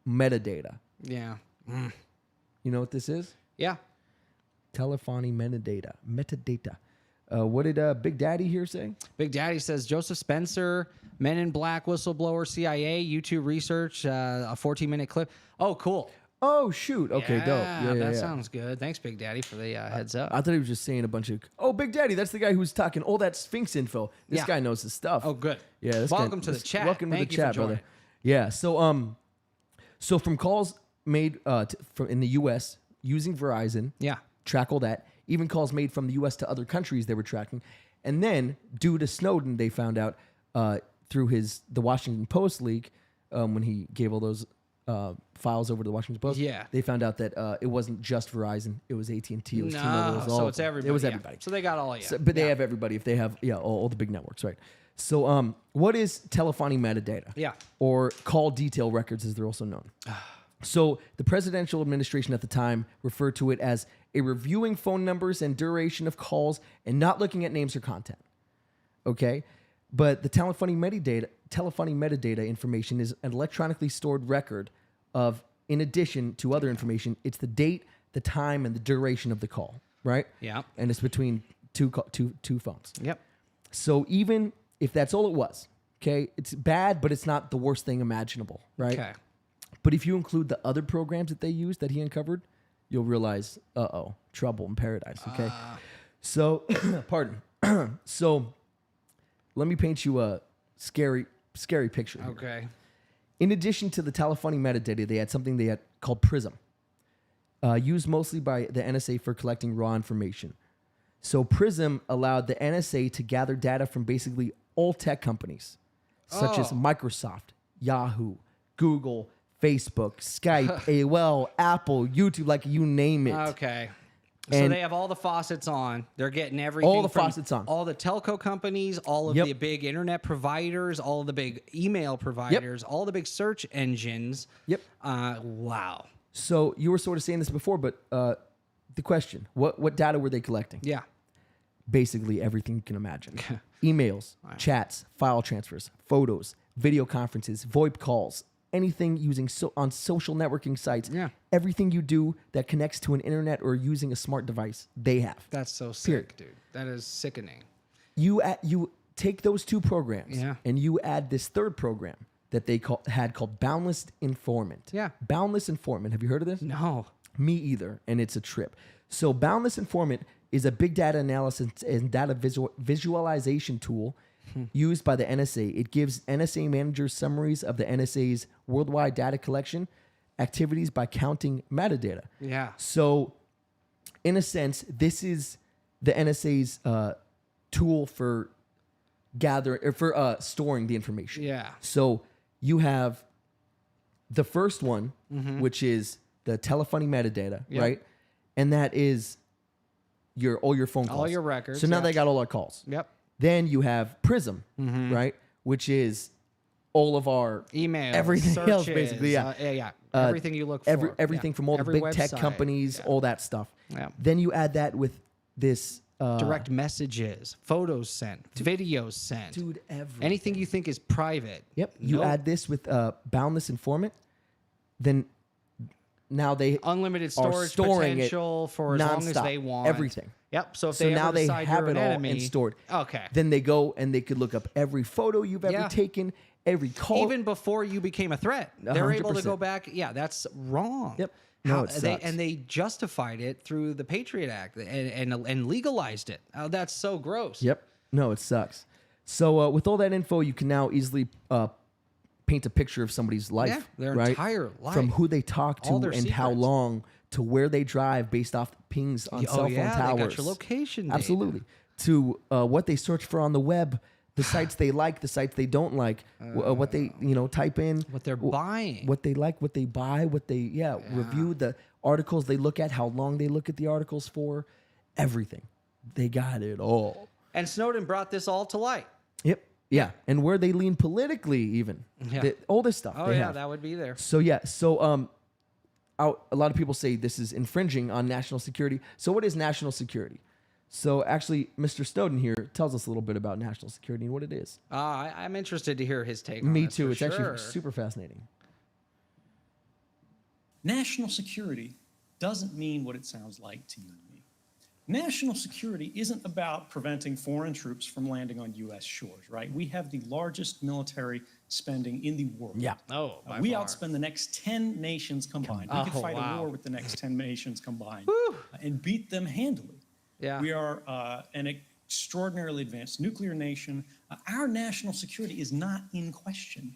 Speaker 1: metadata.
Speaker 2: Yeah.
Speaker 1: You know what this is?
Speaker 2: Yeah.
Speaker 1: Telephony metadata. What did Big Daddy here say?
Speaker 2: Big Daddy says Joseph Spencer, Men in Black, whistleblower, CIA, YouTube research, a 14-minute clip. Oh, cool.
Speaker 1: Oh, shoot. Okay, dope. Yeah,
Speaker 2: that sounds good. Thanks, Big Daddy, for the heads up.
Speaker 1: I thought he was just saying a bunch of, Big Daddy, that's the guy who's talking all that Sphinx info. This guy knows his stuff.
Speaker 2: Oh, good.
Speaker 1: Yeah.
Speaker 2: Welcome to the chat.
Speaker 1: Welcome
Speaker 2: Thank
Speaker 1: to the
Speaker 2: you for
Speaker 1: chat, brother.
Speaker 2: joining.
Speaker 1: Yeah. So from calls made from in the U.S. using Verizon, track all that. Even calls made from the U.S. to other countries they were tracking, and then due to Snowden, they found out through the Washington Post leak when he gave all those files over to the Washington Post.
Speaker 2: Yeah.
Speaker 1: They found out that it wasn't just Verizon; it was AT&T, it was T-Mobile, it was all
Speaker 2: so
Speaker 1: of
Speaker 2: it's
Speaker 1: them.
Speaker 2: everybody.
Speaker 1: It was
Speaker 2: yeah.
Speaker 1: everybody.
Speaker 2: So they got all of you.
Speaker 1: So, but they have everybody if they have all the big networks, right? So what is telephony metadata?
Speaker 2: Yeah.
Speaker 1: Or call detail records, as they're also known. So the presidential administration at the time referred to it as a reviewing phone numbers and duration of calls and not looking at names or content. Okay? But the telephony metadata information is an electronically stored record of, in addition to other information, it's the date, the time, and the duration of the call, right?
Speaker 2: Yeah.
Speaker 1: And it's between two phones.
Speaker 2: Yep.
Speaker 1: So even if that's all it was, okay, it's bad, but it's not the worst thing imaginable, right?
Speaker 2: Okay.
Speaker 1: But if you include the other programs that they used that he uncovered, you'll realize, trouble in paradise, okay? So, pardon. So, let me paint you a scary picture here.
Speaker 2: Okay.
Speaker 1: In addition to the telephony metadata, they had something they had called Prism, used mostly by the NSA for collecting raw information. So Prism allowed the NSA to gather data from basically all tech companies, such as Microsoft, Yahoo, Google, Facebook, Skype, AOL, Apple, YouTube, like you name it.
Speaker 2: Okay. So
Speaker 1: And
Speaker 2: they have all the faucets on. They're getting everything.
Speaker 1: all the
Speaker 2: from
Speaker 1: faucets on.
Speaker 2: All the telco companies, all of
Speaker 1: Yep.
Speaker 2: the big internet providers, all of the big email providers, all the big search engines.
Speaker 1: Yep.
Speaker 2: Wow.
Speaker 1: So you were sort of saying this before, but the question, what data were they collecting?
Speaker 2: Yeah.
Speaker 1: Basically everything you can imagine. Emails, chats, file transfers, photos, video conferences, VoIP calls, anything using on social networking sites.
Speaker 2: Yeah.
Speaker 1: Everything you do that connects to an internet or using a smart device, they have.
Speaker 2: That's so sick, dude. That is sickening.
Speaker 1: You take those two programs
Speaker 2: Yeah.
Speaker 1: and you add this third program that they had called Boundless Informant.
Speaker 2: Yeah.
Speaker 1: Boundless Informant. Have you heard of this?
Speaker 2: No.
Speaker 1: Me either, and it's a trip. So Boundless Informant is a big data analysis and data visualization tool used by the NSA. It gives NSA managers summaries of the NSA's worldwide data collection activities by counting metadata.
Speaker 2: Yeah.
Speaker 1: So, in a sense, this is the NSA's tool for storing the information.
Speaker 2: Yeah.
Speaker 1: So you have the first one, which is the telephony metadata,
Speaker 2: Yep.
Speaker 1: right? And that is all your phone calls.
Speaker 2: All your records.
Speaker 1: So now
Speaker 2: yeah.
Speaker 1: they got all our calls.
Speaker 2: Yep.
Speaker 1: Then you have Prism, right? Which is all of our
Speaker 2: Email,
Speaker 1: everything
Speaker 2: searches,
Speaker 1: else, basically. Yeah.
Speaker 2: Yeah. Everything you look for.
Speaker 1: Everything from all the
Speaker 2: Every
Speaker 1: big tech
Speaker 2: website.
Speaker 1: companies,
Speaker 2: Yeah.
Speaker 1: all that stuff.
Speaker 2: Yeah.
Speaker 1: Then you add that with this
Speaker 2: Direct messages, photos sent, videos sent.
Speaker 1: dude, everything.
Speaker 2: Anything you think is private.
Speaker 1: Yep. You
Speaker 2: Nope.
Speaker 1: add this with Boundless Informant, then now they
Speaker 2: Unlimited
Speaker 1: are
Speaker 2: storage
Speaker 1: storing
Speaker 2: potential
Speaker 1: it
Speaker 2: for as long as
Speaker 1: nonstop,
Speaker 2: they want.
Speaker 1: everything.
Speaker 2: Yep. So if
Speaker 1: So
Speaker 2: they
Speaker 1: now
Speaker 2: ever
Speaker 1: they
Speaker 2: decide
Speaker 1: have
Speaker 2: you're
Speaker 1: it
Speaker 2: an
Speaker 1: all
Speaker 2: enemy,
Speaker 1: and stored.
Speaker 2: Okay.
Speaker 1: Then they go and they could look up every photo you've ever
Speaker 2: Yeah.
Speaker 1: taken, every call.
Speaker 2: Even before you became a threat, they're able to go
Speaker 1: 100%.
Speaker 2: back. Yeah, that's wrong.
Speaker 1: Yep. No, it sucks.
Speaker 2: they justified it through the Patriot Act and legalized it. That's so gross.
Speaker 1: Yep. No, it sucks. So with all that info, you can now easily paint a picture of somebody's life.
Speaker 2: Yeah, their
Speaker 1: right?
Speaker 2: entire life.
Speaker 1: From who they talk to
Speaker 2: All
Speaker 1: and
Speaker 2: their
Speaker 1: how
Speaker 2: secrets.
Speaker 1: long to where they drive based off pings on cell phone towers.
Speaker 2: They got your location data.
Speaker 1: Absolutely. To what they search for on the web, the sites they like, the sites they don't like, what they type in,
Speaker 2: What they're buying.
Speaker 1: what they like, what they buy, what they review, the articles they look at, how long they look at the articles for, everything. They got it all.
Speaker 2: And Snowden brought this all to light.
Speaker 1: Yep. Yeah. And where they lean politically, even
Speaker 2: Yeah.
Speaker 1: all this stuff.
Speaker 2: Oh
Speaker 1: they
Speaker 2: yeah,
Speaker 1: have.
Speaker 2: that would be there.
Speaker 1: So yeah. So a lot of people say this is infringing on national security. So what is national security? So actually, Mr. Snowden here tells us a little bit about national security and what it is.
Speaker 2: I'm interested to hear his take on
Speaker 1: Me
Speaker 2: this,
Speaker 1: too.
Speaker 2: for
Speaker 1: It's
Speaker 2: sure.
Speaker 1: actually super fascinating.
Speaker 11: National security doesn't mean what it sounds like to you and me. National security isn't about preventing foreign troops from landing on U.S. shores, right? We have the largest military spending in the world.
Speaker 1: Yeah.
Speaker 2: Oh, by
Speaker 11: we
Speaker 2: far.
Speaker 11: outspend the next 10 nations combined. We could
Speaker 2: Oh,
Speaker 11: fight
Speaker 2: wow.
Speaker 11: a war with the next 10 nations combined and beat them handily.
Speaker 2: Yeah.
Speaker 11: We are an extraordinarily advanced nuclear nation. Our national security is not in question,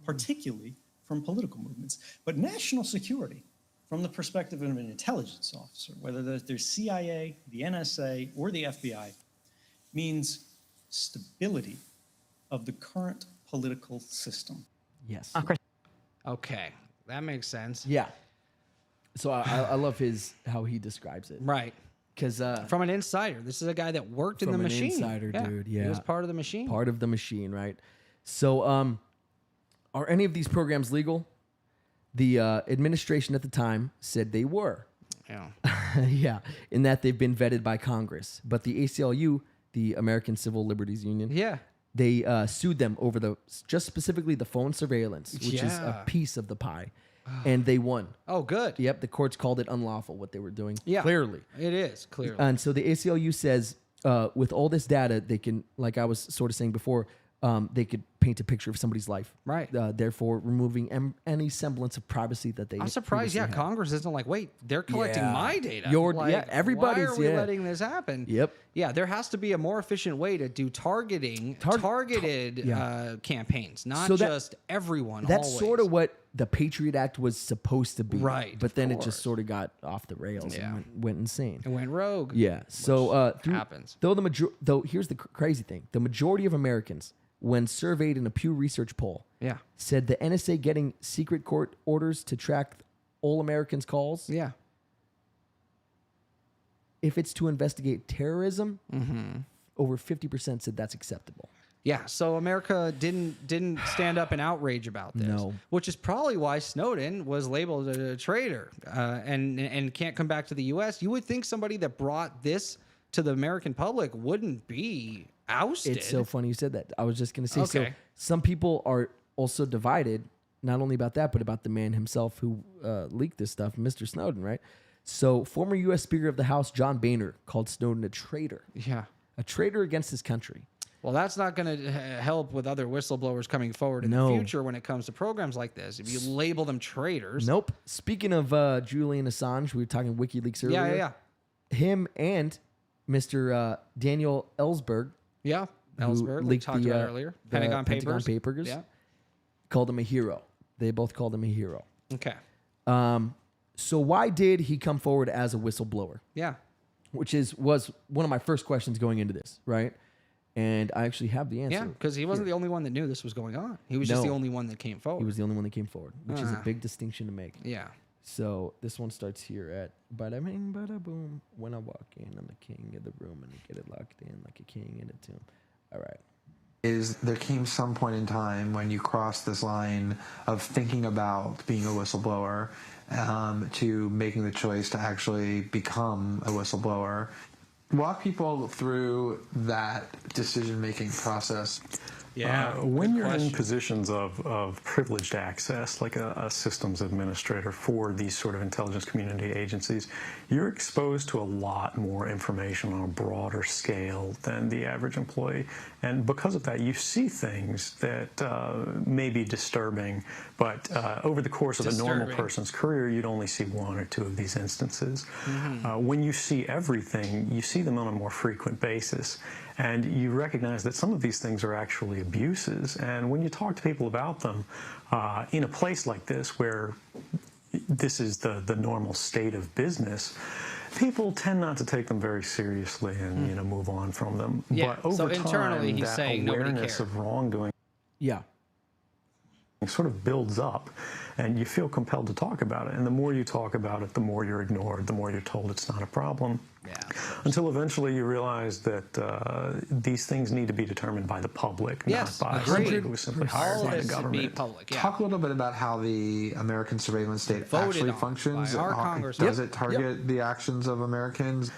Speaker 11: particularly from political movements. But national security, from the perspective of an intelligence officer, whether there's CIA, the NSA, or the FBI, means stability of the current political system.
Speaker 1: Yes.
Speaker 2: Okay, that makes sense.
Speaker 1: Yeah. So I love how he describes it.
Speaker 2: Right.
Speaker 1: Because
Speaker 2: From an insider. This is a guy that worked in the
Speaker 1: From an
Speaker 2: machine.
Speaker 1: insider, dude,
Speaker 2: He
Speaker 1: yeah.
Speaker 2: was part of the machine.
Speaker 1: part of the machine, right? So are any of these programs legal? The administration at the time said they were.
Speaker 2: Yeah.
Speaker 1: Yeah, in that they've been vetted by Congress. But the ACLU, the American Civil Liberties Union, they sued them over just specifically the phone surveillance, which is a piece of the pie. And they won.
Speaker 2: Oh, good.
Speaker 1: Yep, the courts called it unlawful, what they were doing.
Speaker 2: Yeah.
Speaker 1: Clearly.
Speaker 2: It is, clearly.
Speaker 1: And so the ACLU says, with all this data, they can, like I was sort of saying before, they could paint a picture of somebody's life.
Speaker 2: Right.
Speaker 1: Therefore, removing any semblance of privacy that they
Speaker 2: I'm surprised,
Speaker 1: had.
Speaker 2: Congress isn't like, wait, they're collecting my data.
Speaker 1: Everybody's,
Speaker 2: why are we letting this happen?
Speaker 1: Yep.
Speaker 2: Yeah, there has to be a more efficient way to do targeted campaigns, not just everyone.
Speaker 1: That's
Speaker 2: always.
Speaker 1: sort of what the Patriot Act was supposed to be.
Speaker 2: Right.
Speaker 1: But then it just sort of got off the rails and went insane.
Speaker 2: It went rogue.
Speaker 1: Yeah. So
Speaker 2: happens.
Speaker 1: Though here's the crazy thing: the majority of Americans, when surveyed in a Pew Research poll, said the NSA getting secret court orders to track all Americans' calls.
Speaker 2: Yeah.
Speaker 1: If it's to investigate terrorism, over 50% said that's acceptable.
Speaker 2: Yeah, so America didn't stand up in outrage about this, which is probably why Snowden was labeled a traitor and can't come back to the U.S. You would think somebody that brought this to the American public wouldn't be ousted.
Speaker 1: It's so funny you said that. I was just going to say, so some people are also divided, not only about that, but about the man himself who leaked this stuff, Mr. Snowden, right? So former U.S. Speaker of the House, John Boehner, called Snowden a traitor.
Speaker 2: Yeah.
Speaker 1: A traitor against his country.
Speaker 2: Well, that's not going to help with other whistleblowers coming forward in the future when it comes to programs like this. If you label them traitors.
Speaker 1: Nope. Speaking of Julian Assange, we were talking WikiLeaks earlier.
Speaker 2: Yeah.
Speaker 1: Him and Mr. Daniel Ellsberg.
Speaker 2: Yeah, Ellsberg, we talked about earlier. Pentagon Papers.
Speaker 1: Yeah. Called him a hero. They both called him a hero.
Speaker 2: Okay.
Speaker 1: So why did he come forward as a whistleblower?
Speaker 2: Yeah.
Speaker 1: Which was one of my first questions going into this, right? And I actually have the answer.
Speaker 2: Yeah, because he wasn't the only one that knew this was going on. He was just the only one that came forward.
Speaker 1: He was the only one that came forward, which is a big distinction to make.
Speaker 2: Yeah.
Speaker 1: So this one starts here at bada bing, bada boom. When I walk in, I'm the king of the room, and I get it locked in like a king in a tomb. All right.
Speaker 12: There came some point in time when you crossed this line of thinking about being a whistleblower to making the choice to actually become a whistleblower. Walk people through that decision-making process.
Speaker 9: Yeah, when you're in positions of privileged access, like a systems administrator for these sort of intelligence community agencies, you're exposed to a lot more information on a broader scale than the average employee. And because of that, you see things that may be disturbing, but over the course of a normal person's career, you'd only see one or two of these instances. When you see everything, you see them on a more frequent basis. And you recognize that some of these things are actually abuses. And when you talk to people about them, in a place like this where this is the normal state of business, people tend not to take them very seriously and move on from them.
Speaker 2: Yeah.
Speaker 9: But over
Speaker 2: so
Speaker 9: time,
Speaker 2: internally, he's
Speaker 9: that
Speaker 2: saying
Speaker 9: awareness of wrongdoing sort of builds up, and you feel compelled to talk about it. And the more you talk about it, the more you're ignored, the more you're told it's not a problem. Until eventually you realize that these things need to be determined by the public, not by somebody who was simply hired by the government.
Speaker 12: Talk a little bit about how the American surveillance state actually functions. Does it target the actions of Americans?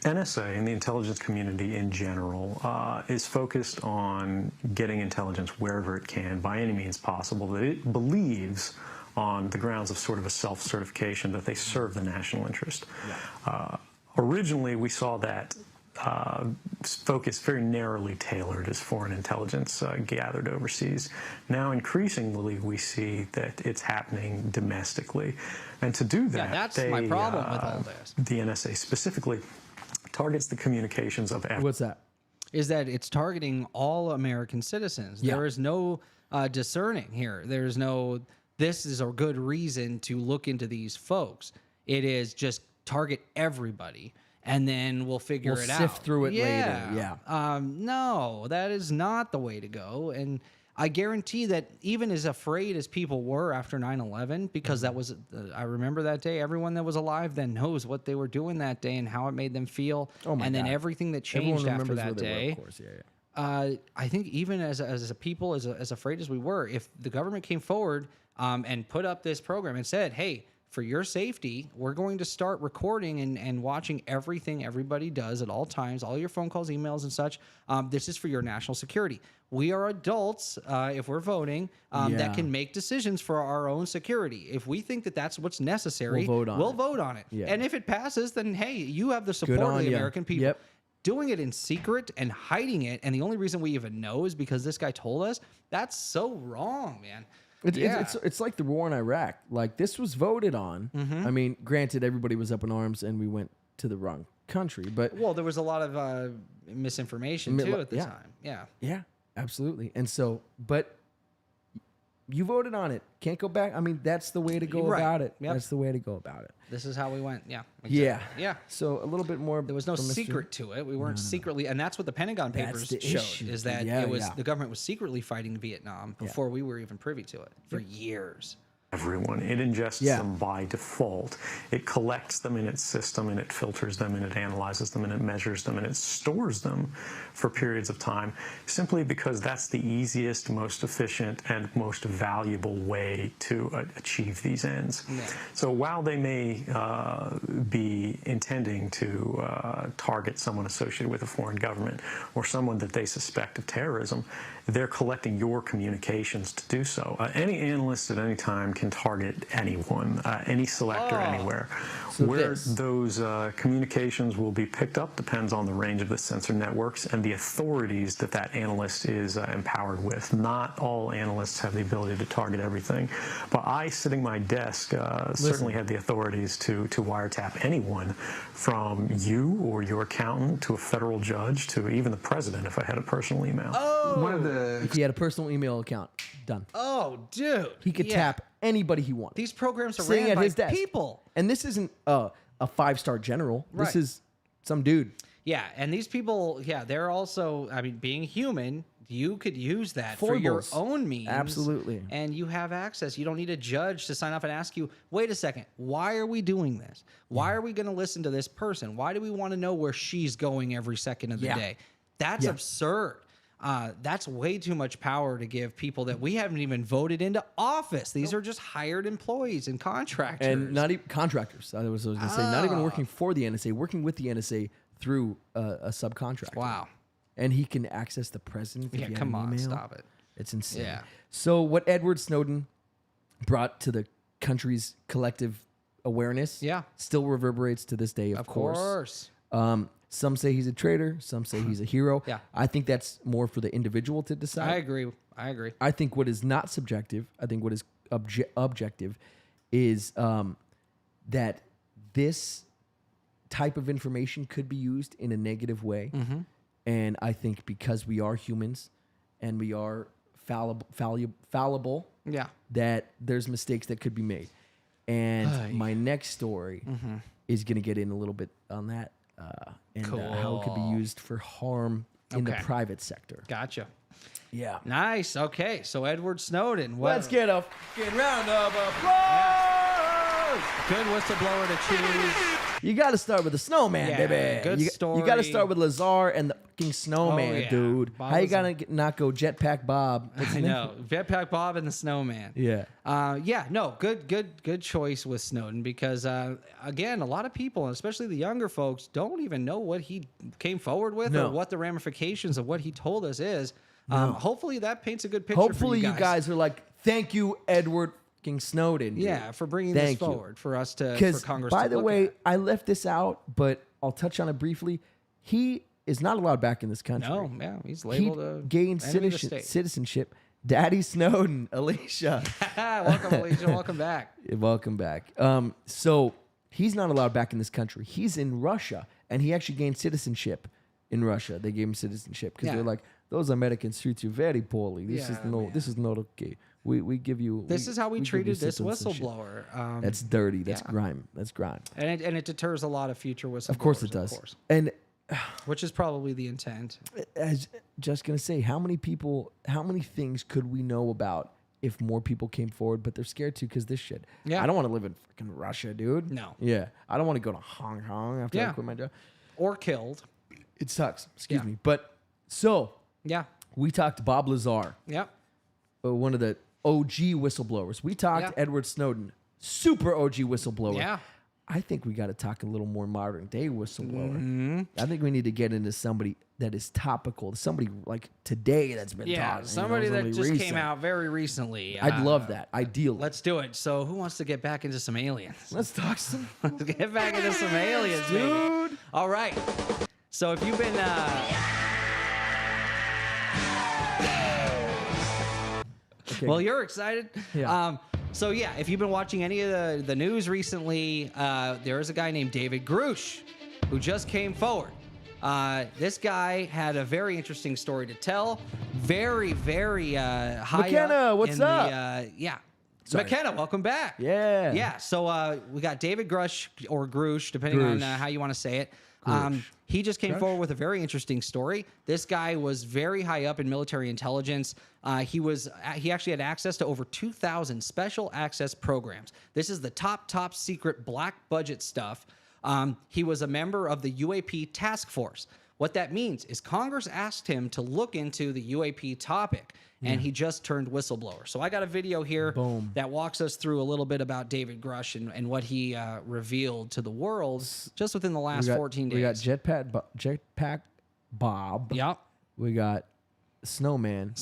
Speaker 9: NSA and the intelligence community in general is focused on getting intelligence wherever it can by any means possible that it believes on the grounds of sort of a self-certification that they serve the national interest. Originally, we saw that focus very narrowly tailored as foreign intelligence gathered overseas. Now, increasingly, we see that it's happening domestically. And to do that,
Speaker 2: that's my problem with all this.
Speaker 9: The NSA specifically targets the communications of...
Speaker 1: What's that?
Speaker 2: Is that it's targeting all American citizens. There is no discerning here. There's no, this is a good reason to look into these folks. It is just target everybody, and then we'll figure it out.
Speaker 1: We'll sift through it later. Yeah.
Speaker 2: No, that is not the way to go. And I guarantee that even as afraid as people were after 9/11, because that was, I remember that day, everyone that was alive then knows what they were doing that day and how it made them feel. And then everything that changed after that day.
Speaker 1: Of course,
Speaker 2: I think even as a people, as afraid as we were, if the government came forward and put up this program and said, hey, for your safety, we're going to start recording and watching everything everybody does at all times, all your phone calls, emails, and such. This is for your national security. We are adults, if we're voting, that can make decisions for our own security. If we think that that's what's necessary, we'll vote on it. Yeah. And if it passes, then, hey, you have the support of the American people. Yep. Doing it in secret and hiding it, and the only reason we even know is because this guy told us, that's so wrong, man.
Speaker 1: It's like the war in Iraq. Like, this was voted on. I mean, granted, everybody was up in arms and we went to the wrong country, but...
Speaker 2: Well, there was a lot of misinformation, too, at the time. Yeah.
Speaker 1: Yeah, absolutely. And so, but you voted on it. Can't go back. I mean, that's the way to go about it. Yep. That's the way to go about it.
Speaker 2: This is how we went. Yeah.
Speaker 1: Exactly.
Speaker 2: Yeah.
Speaker 1: So a little bit more.
Speaker 2: There was no secret to it. We weren't secretly, and that's what the Pentagon Papers showed, is that it was the government was secretly fighting Vietnam before we were even privy to it for years.
Speaker 9: Everyone. It ingests them by default. It collects them in its system, and it filters them, and it analyzes them, and it measures them, and it stores them for periods of time, simply because that's the easiest, most efficient, and most valuable way to achieve these ends. Yeah. So while they may be intending to target someone associated with a foreign government or someone that they suspect of terrorism, they're collecting your communications to do so. Any analyst at any time can target anyone, any selector anywhere. So where those communications will be picked up depends on the range of the sensor networks and the authorities that that analyst is empowered with. Not all analysts have the ability to target everything, but I, sitting at my desk, certainly had the authorities to wiretap anyone, from you or your accountant to a federal judge to even the president if I had a personal email.
Speaker 1: If he had a personal email account, done.
Speaker 2: Oh, dude.
Speaker 1: He could tap anybody he wants.
Speaker 2: These programs are ran by people.
Speaker 1: And this isn't a 5-star general. Right. This is some dude.
Speaker 2: Yeah, and these people, they're also, I mean, being human, you could use that for your own means.
Speaker 1: Absolutely.
Speaker 2: And you have access. You don't need a judge to sign up and ask you, wait a second, why are we doing this? Why are we going to listen to this person? Why do we want to know where she's going every second of the day? That's absurd. That's way too much power to give people that we haven't even voted into office. These are just hired employees and contractors.
Speaker 1: And not even contractors. I was going to say, not even working for the NSA, working with the NSA through a subcontractor.
Speaker 2: Wow.
Speaker 1: And he can access the president.
Speaker 2: Yeah, come on, stop it.
Speaker 1: It's insane.
Speaker 2: Yeah.
Speaker 1: So what Edward Snowden brought to the country's collective awareness still reverberates to this day, of course. Some say he's a traitor. Some say he's a hero.
Speaker 2: Yeah.
Speaker 1: I think that's more for the individual to decide.
Speaker 2: I agree.
Speaker 1: I think what is not subjective, I think what is objective is that this type of information could be used in a negative way. Mm-hmm. And I think because we are humans and we are fallible, that there's mistakes that could be made. And my next story is going to get in a little bit on that. And how it could be used for harm in the private sector.
Speaker 2: Gotcha.
Speaker 1: Yeah.
Speaker 2: Nice. Okay. So Edward Snowden.
Speaker 1: Let's get a fucking round of applause.
Speaker 2: Good whistleblower to choose.
Speaker 1: You got to start with the snowman, baby.
Speaker 2: Good story.
Speaker 1: You got to start with Lazar and the fucking snowman, dude. Bob, how you gonna not go Jetpack Bob?
Speaker 2: I know. Jetpack Bob and the snowman.
Speaker 1: Yeah.
Speaker 2: No, good choice with Snowden because, again, a lot of people, especially the younger folks, don't even know what he came forward with or what the ramifications of what he told us is. Hopefully that paints a good picture
Speaker 1: Hopefully
Speaker 2: for
Speaker 1: you guys are like, thank you, Edward Snowden. Dude.
Speaker 2: Yeah, for bringing this forward for us to, for Congress
Speaker 1: by
Speaker 2: to
Speaker 1: the
Speaker 2: look
Speaker 1: way,
Speaker 2: at.
Speaker 1: I left this out, but I'll touch on it briefly. He is not allowed back in this country.
Speaker 2: No, he's labeled
Speaker 1: a gained citizenship. Daddy Snowden, Alicia.
Speaker 2: Welcome, Alicia. Welcome back.
Speaker 1: Welcome back. So he's not allowed back in this country. He's in Russia, and he actually gained citizenship in Russia. They gave him citizenship because they're like, those Americans treat you very poorly. This is not okay. We give you.
Speaker 2: This is how we treated this whistleblower.
Speaker 1: That's dirty. That's grime. That's grime.
Speaker 2: And it deters a lot of future whistleblowers.
Speaker 1: Of course it does.
Speaker 2: Of course.
Speaker 1: And
Speaker 2: which is probably the intent.
Speaker 1: I was just gonna say, how many things could we know about if more people came forward? But they're scared to because this shit. Yeah. I don't want to live in fucking Russia, dude.
Speaker 2: No.
Speaker 1: Yeah. I don't want to go to Hong Kong after I quit my job.
Speaker 2: Or killed.
Speaker 1: It sucks. Excuse me. But so.
Speaker 2: Yeah.
Speaker 1: We talked Bob Lazar.
Speaker 2: Yep.
Speaker 1: One of the OG whistleblowers. We talked Edward Snowden. Super OG whistleblower.
Speaker 2: Yeah.
Speaker 1: I think we got to talk a little more modern day whistleblower. I think we need to get into somebody that is topical, somebody like today that's been talking.
Speaker 2: Somebody that just came out very recently.
Speaker 1: I'd love that. Ideally.
Speaker 2: Let's do it. So who wants to get back into some aliens?
Speaker 1: Let's talk some.
Speaker 2: Let's get back into some aliens,
Speaker 1: dude.
Speaker 2: Baby. All right. So if you've been...
Speaker 1: Okay.
Speaker 2: Well, you're excited.
Speaker 1: Yeah.
Speaker 2: So yeah, if you've been watching any of the news recently, there is a guy named David Grush who just came forward. This guy had a very interesting story to tell. Very, very high
Speaker 1: McKenna,
Speaker 2: up
Speaker 1: what's
Speaker 2: in
Speaker 1: up?
Speaker 2: Sorry. McKenna, welcome back.
Speaker 1: Yeah.
Speaker 2: Yeah. So we got David Grush or Grush, depending on how you want to say it. He just came forward with a very interesting story. This guy was very high up in military intelligence. He actually had access to over 2,000 special access programs. This is the top secret black budget stuff. He was a member of the UAP task force. What that means is Congress asked him to look into the UAP topic, and he just turned whistleblower. So I got a video here that walks us through a little bit about David Grush and what he revealed to the world just within the last 14 days.
Speaker 1: We got Jetpack Bob.
Speaker 2: Yep.
Speaker 1: We got Snowman.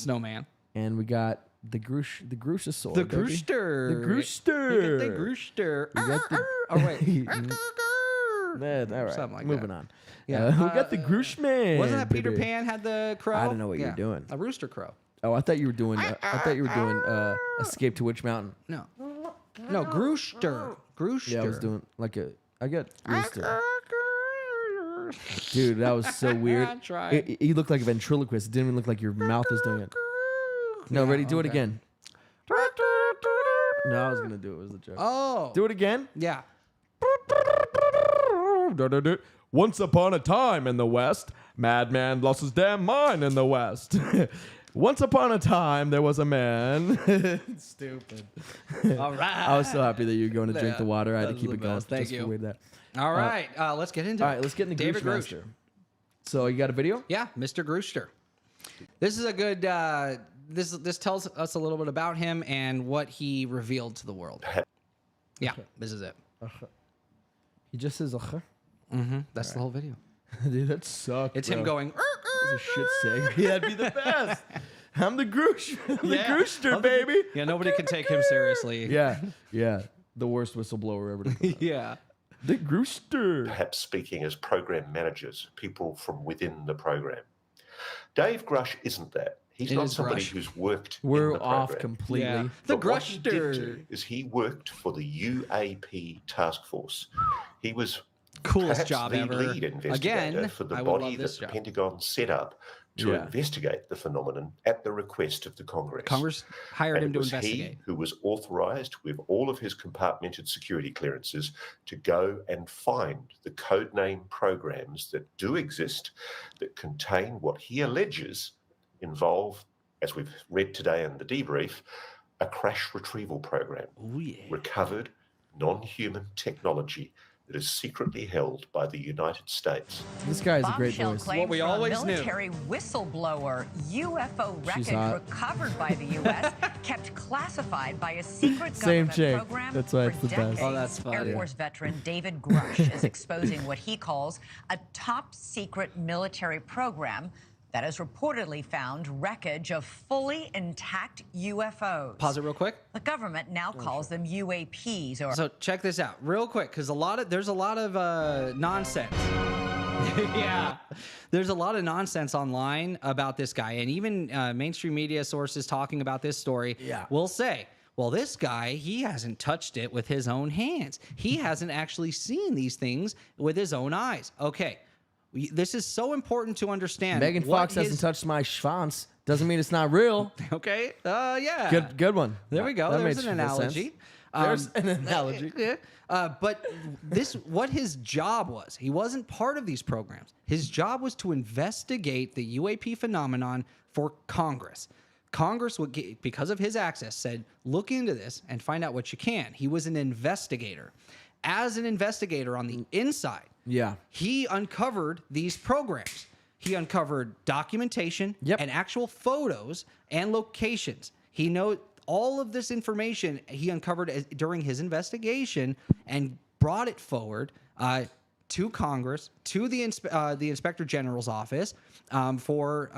Speaker 1: And we got the Grushosaur.
Speaker 2: The Grushter.
Speaker 1: The Grushter.
Speaker 2: The Grushter.
Speaker 1: We got the...
Speaker 2: Oh, wait.
Speaker 1: All right.
Speaker 2: Something like
Speaker 1: Moving
Speaker 2: that.
Speaker 1: on.
Speaker 2: Yeah.
Speaker 1: We got the Grushman.
Speaker 2: Wasn't that Peter
Speaker 1: baby.
Speaker 2: Pan had the crow?
Speaker 1: I don't know what you're doing.
Speaker 2: A rooster crow.
Speaker 1: Oh, I thought you were doing. Escape to Witch Mountain.
Speaker 2: No, Grushter.
Speaker 1: Yeah, I was doing I got rooster. Dude, that was so weird. You looked like a ventriloquist. It didn't even look like your mouth was doing it. No, ready? Do it again. No, I was gonna do it. It was a joke.
Speaker 2: Oh,
Speaker 1: do it again.
Speaker 2: Yeah.
Speaker 1: Once upon a time in the West, madman lost his damn mind in the West. Once upon a time, there was a man. Stupid.
Speaker 2: All right.
Speaker 1: I was so happy that you were going to drink the water. I had to keep it going.
Speaker 2: Thank
Speaker 1: just
Speaker 2: you.
Speaker 1: For that.
Speaker 2: All right. Let's get into it.
Speaker 1: All right, let's get into
Speaker 2: David
Speaker 1: Grush. So you got a video?
Speaker 2: Yeah, Mr. Grushter. This is a good. This tells us a little bit about him and what he revealed to the world. Yeah, this is it.
Speaker 1: He just says,
Speaker 2: That's the whole video.
Speaker 1: Dude, that sucks.
Speaker 2: It's him going.
Speaker 1: That's a shit saying. Yeah, that'd be the best. I'm the Grush. I'm the Grushter, baby.
Speaker 2: Yeah, nobody can take him seriously.
Speaker 1: Yeah. The worst whistleblower ever.
Speaker 2: Yeah.
Speaker 1: The Grushter.
Speaker 13: Perhaps speaking as program managers, people from within the program. Dave Grush isn't that. He's not somebody who's worked in the program.
Speaker 1: We're off completely.
Speaker 2: Yeah. The
Speaker 13: But what he did
Speaker 2: Grushter.
Speaker 13: do is he worked for the UAP task force. He was
Speaker 2: Coolest
Speaker 13: perhaps
Speaker 2: job
Speaker 13: the
Speaker 2: ever.
Speaker 13: lead investigator
Speaker 2: Again,
Speaker 13: for the
Speaker 2: I would
Speaker 13: body
Speaker 2: love
Speaker 13: that
Speaker 2: this
Speaker 13: the
Speaker 2: job.
Speaker 13: Pentagon set up to investigate the phenomenon at the request of the Congress.
Speaker 2: Congress hired
Speaker 13: And
Speaker 2: him
Speaker 13: it
Speaker 2: to
Speaker 13: was
Speaker 2: investigate.
Speaker 13: He who was authorized with all of his compartmented security clearances to go and find the codename programs that do exist that contain what he alleges involve, as we've read today in the debrief, a crash retrieval program.
Speaker 2: Oh, yeah.
Speaker 13: Recovered non-human technology that is secretly held by the United States.
Speaker 1: This guy is a great voice.
Speaker 2: What we always knew.
Speaker 14: Military whistleblower UFO
Speaker 1: She's
Speaker 14: wreckage
Speaker 1: hot.
Speaker 14: recovered by the U.S. kept classified by a secret
Speaker 1: Same
Speaker 14: government
Speaker 1: chick.
Speaker 14: program
Speaker 1: That's why
Speaker 14: for
Speaker 1: it's the best.
Speaker 14: decades.
Speaker 2: Oh, that's funny.
Speaker 14: Air Force veteran David Grush is exposing what he calls a top secret military program that has reportedly found wreckage of fully intact UFOs.
Speaker 2: Pause it real quick.
Speaker 14: The government now calls them UAPs, or
Speaker 2: So check this out real quick, because there's a lot of nonsense. Yeah, there's a lot of nonsense online about this guy, and even mainstream media sources talking about this story will say, well, this guy, he hasn't touched it with his own hands. He hasn't actually seen these things with his own eyes. Okay, this is so important to understand.
Speaker 1: Megan Fox hasn't touched my schwanz. Doesn't mean it's not real.
Speaker 2: Okay, yeah.
Speaker 1: Good one.
Speaker 2: There we go.
Speaker 1: That
Speaker 2: There's
Speaker 1: makes
Speaker 2: an analogy.
Speaker 1: There's an analogy.
Speaker 2: But what his job was, he wasn't part of these programs. His job was to investigate the UAP phenomenon for Congress. Congress would get, because of his access, said, look into this and find out what you can. He was an investigator. As an investigator on the inside, he uncovered these programs. He uncovered documentation and actual photos and locations. He knows all of this information he uncovered during his investigation and brought it forward to Congress, to the Inspector General's office for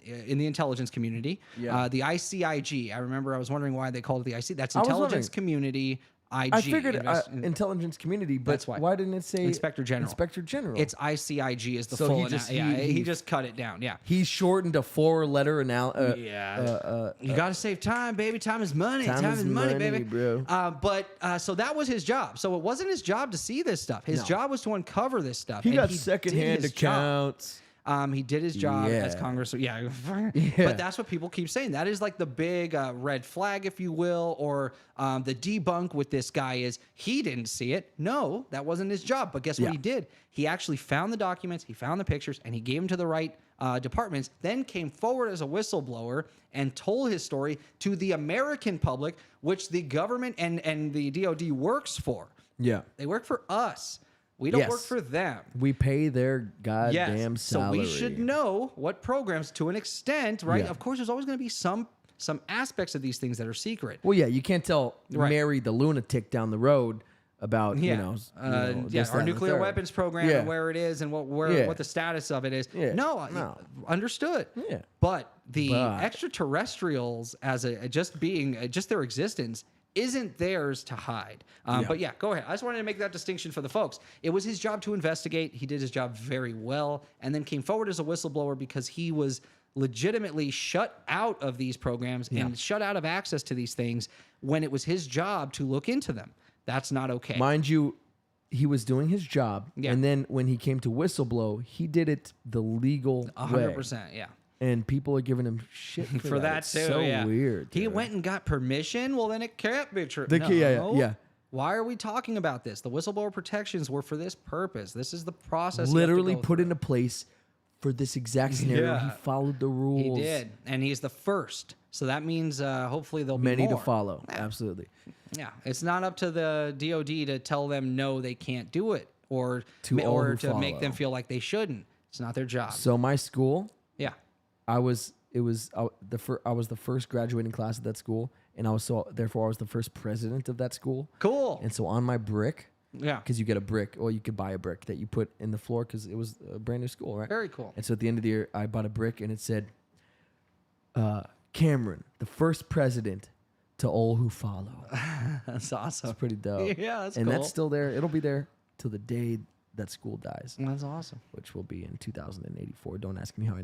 Speaker 2: in the intelligence community, the ICIG. I remember I was wondering why they called it the IC. That's Intelligence Community IG.
Speaker 1: I figured intelligence community, but
Speaker 2: that's
Speaker 1: why didn't it say
Speaker 2: Inspector General?
Speaker 1: Inspector General.
Speaker 2: It's ICIG is the full. He just cut it down. Yeah,
Speaker 1: he shortened a 4-letter
Speaker 2: you got to save time, baby. Time is money. Time is money, baby,
Speaker 1: bro.
Speaker 2: So that was his job. So it wasn't his job to see this stuff. His job was to uncover this stuff.
Speaker 1: He got secondhand accounts.
Speaker 2: He did his job as Congress. But that's what people keep saying. That is like the big red flag, if you will, or the debunk with this guy is he didn't see it. No, that wasn't his job. But guess what he did? He actually found the documents, he found the pictures, and he gave them to the right departments, then came forward as a whistleblower and told his story to the American public, which the government and the DOD works for.
Speaker 1: Yeah.
Speaker 2: They work for us. We don't work for them.
Speaker 1: We pay their goddamn salary.
Speaker 2: So we should know what programs to an extent, right?
Speaker 1: Yeah.
Speaker 2: Of course, there's always going to be some aspects of these things that are secret.
Speaker 1: Well, yeah, you can't tell Mary the lunatic down the road about
Speaker 2: our nuclear weapons program and where it is and what the status of it is.
Speaker 1: Yeah.
Speaker 2: No, understood.
Speaker 1: Yeah.
Speaker 2: But the extraterrestrials as just their existence isn't theirs to hide. But yeah, go ahead. I just wanted to make that distinction for the folks. It was his job to investigate. He did his job very well, and then came forward as a whistleblower because he was legitimately shut out of these programs and shut out of access to these things when it was his job to look into them. That's not okay.
Speaker 1: Mind you, he was doing his job, and then when he came to whistleblow, he did it the legal
Speaker 2: 100%,
Speaker 1: way. And people are giving him shit for that.
Speaker 2: It's
Speaker 1: too. So weird.
Speaker 2: He went and got permission. Well, then it can't be true.
Speaker 1: Yeah.
Speaker 2: Why are we talking about this? The whistleblower protections were for this purpose. This is the process.
Speaker 1: Literally put into place for this exact scenario. He followed the rules.
Speaker 2: He did, and he's the first. So that means hopefully there'll be
Speaker 1: many
Speaker 2: more.
Speaker 1: to follow. Absolutely.
Speaker 2: Yeah, it's not up to the DOD to tell them no, they can't do it, or to make them feel like they shouldn't. It's not their job.
Speaker 1: So my school.
Speaker 2: Yeah.
Speaker 1: I was the first graduating class at that school, and therefore I was the first president of that school.
Speaker 2: Cool.
Speaker 1: And so on my brick,
Speaker 2: Yeah.
Speaker 1: Because you get a brick, or you could buy a brick that you put in the floor because it was a brand new school, right?
Speaker 2: Very cool.
Speaker 1: And so at the end of the year, I bought a brick and it said, Cameron, the first president to all who follow.
Speaker 2: That's awesome.
Speaker 1: It's pretty dope.
Speaker 2: Yeah, that's
Speaker 1: and
Speaker 2: cool.
Speaker 1: that's still there. It'll be there till the day that school dies.
Speaker 2: That's awesome.
Speaker 1: Which will be in 2084. Don't ask me how I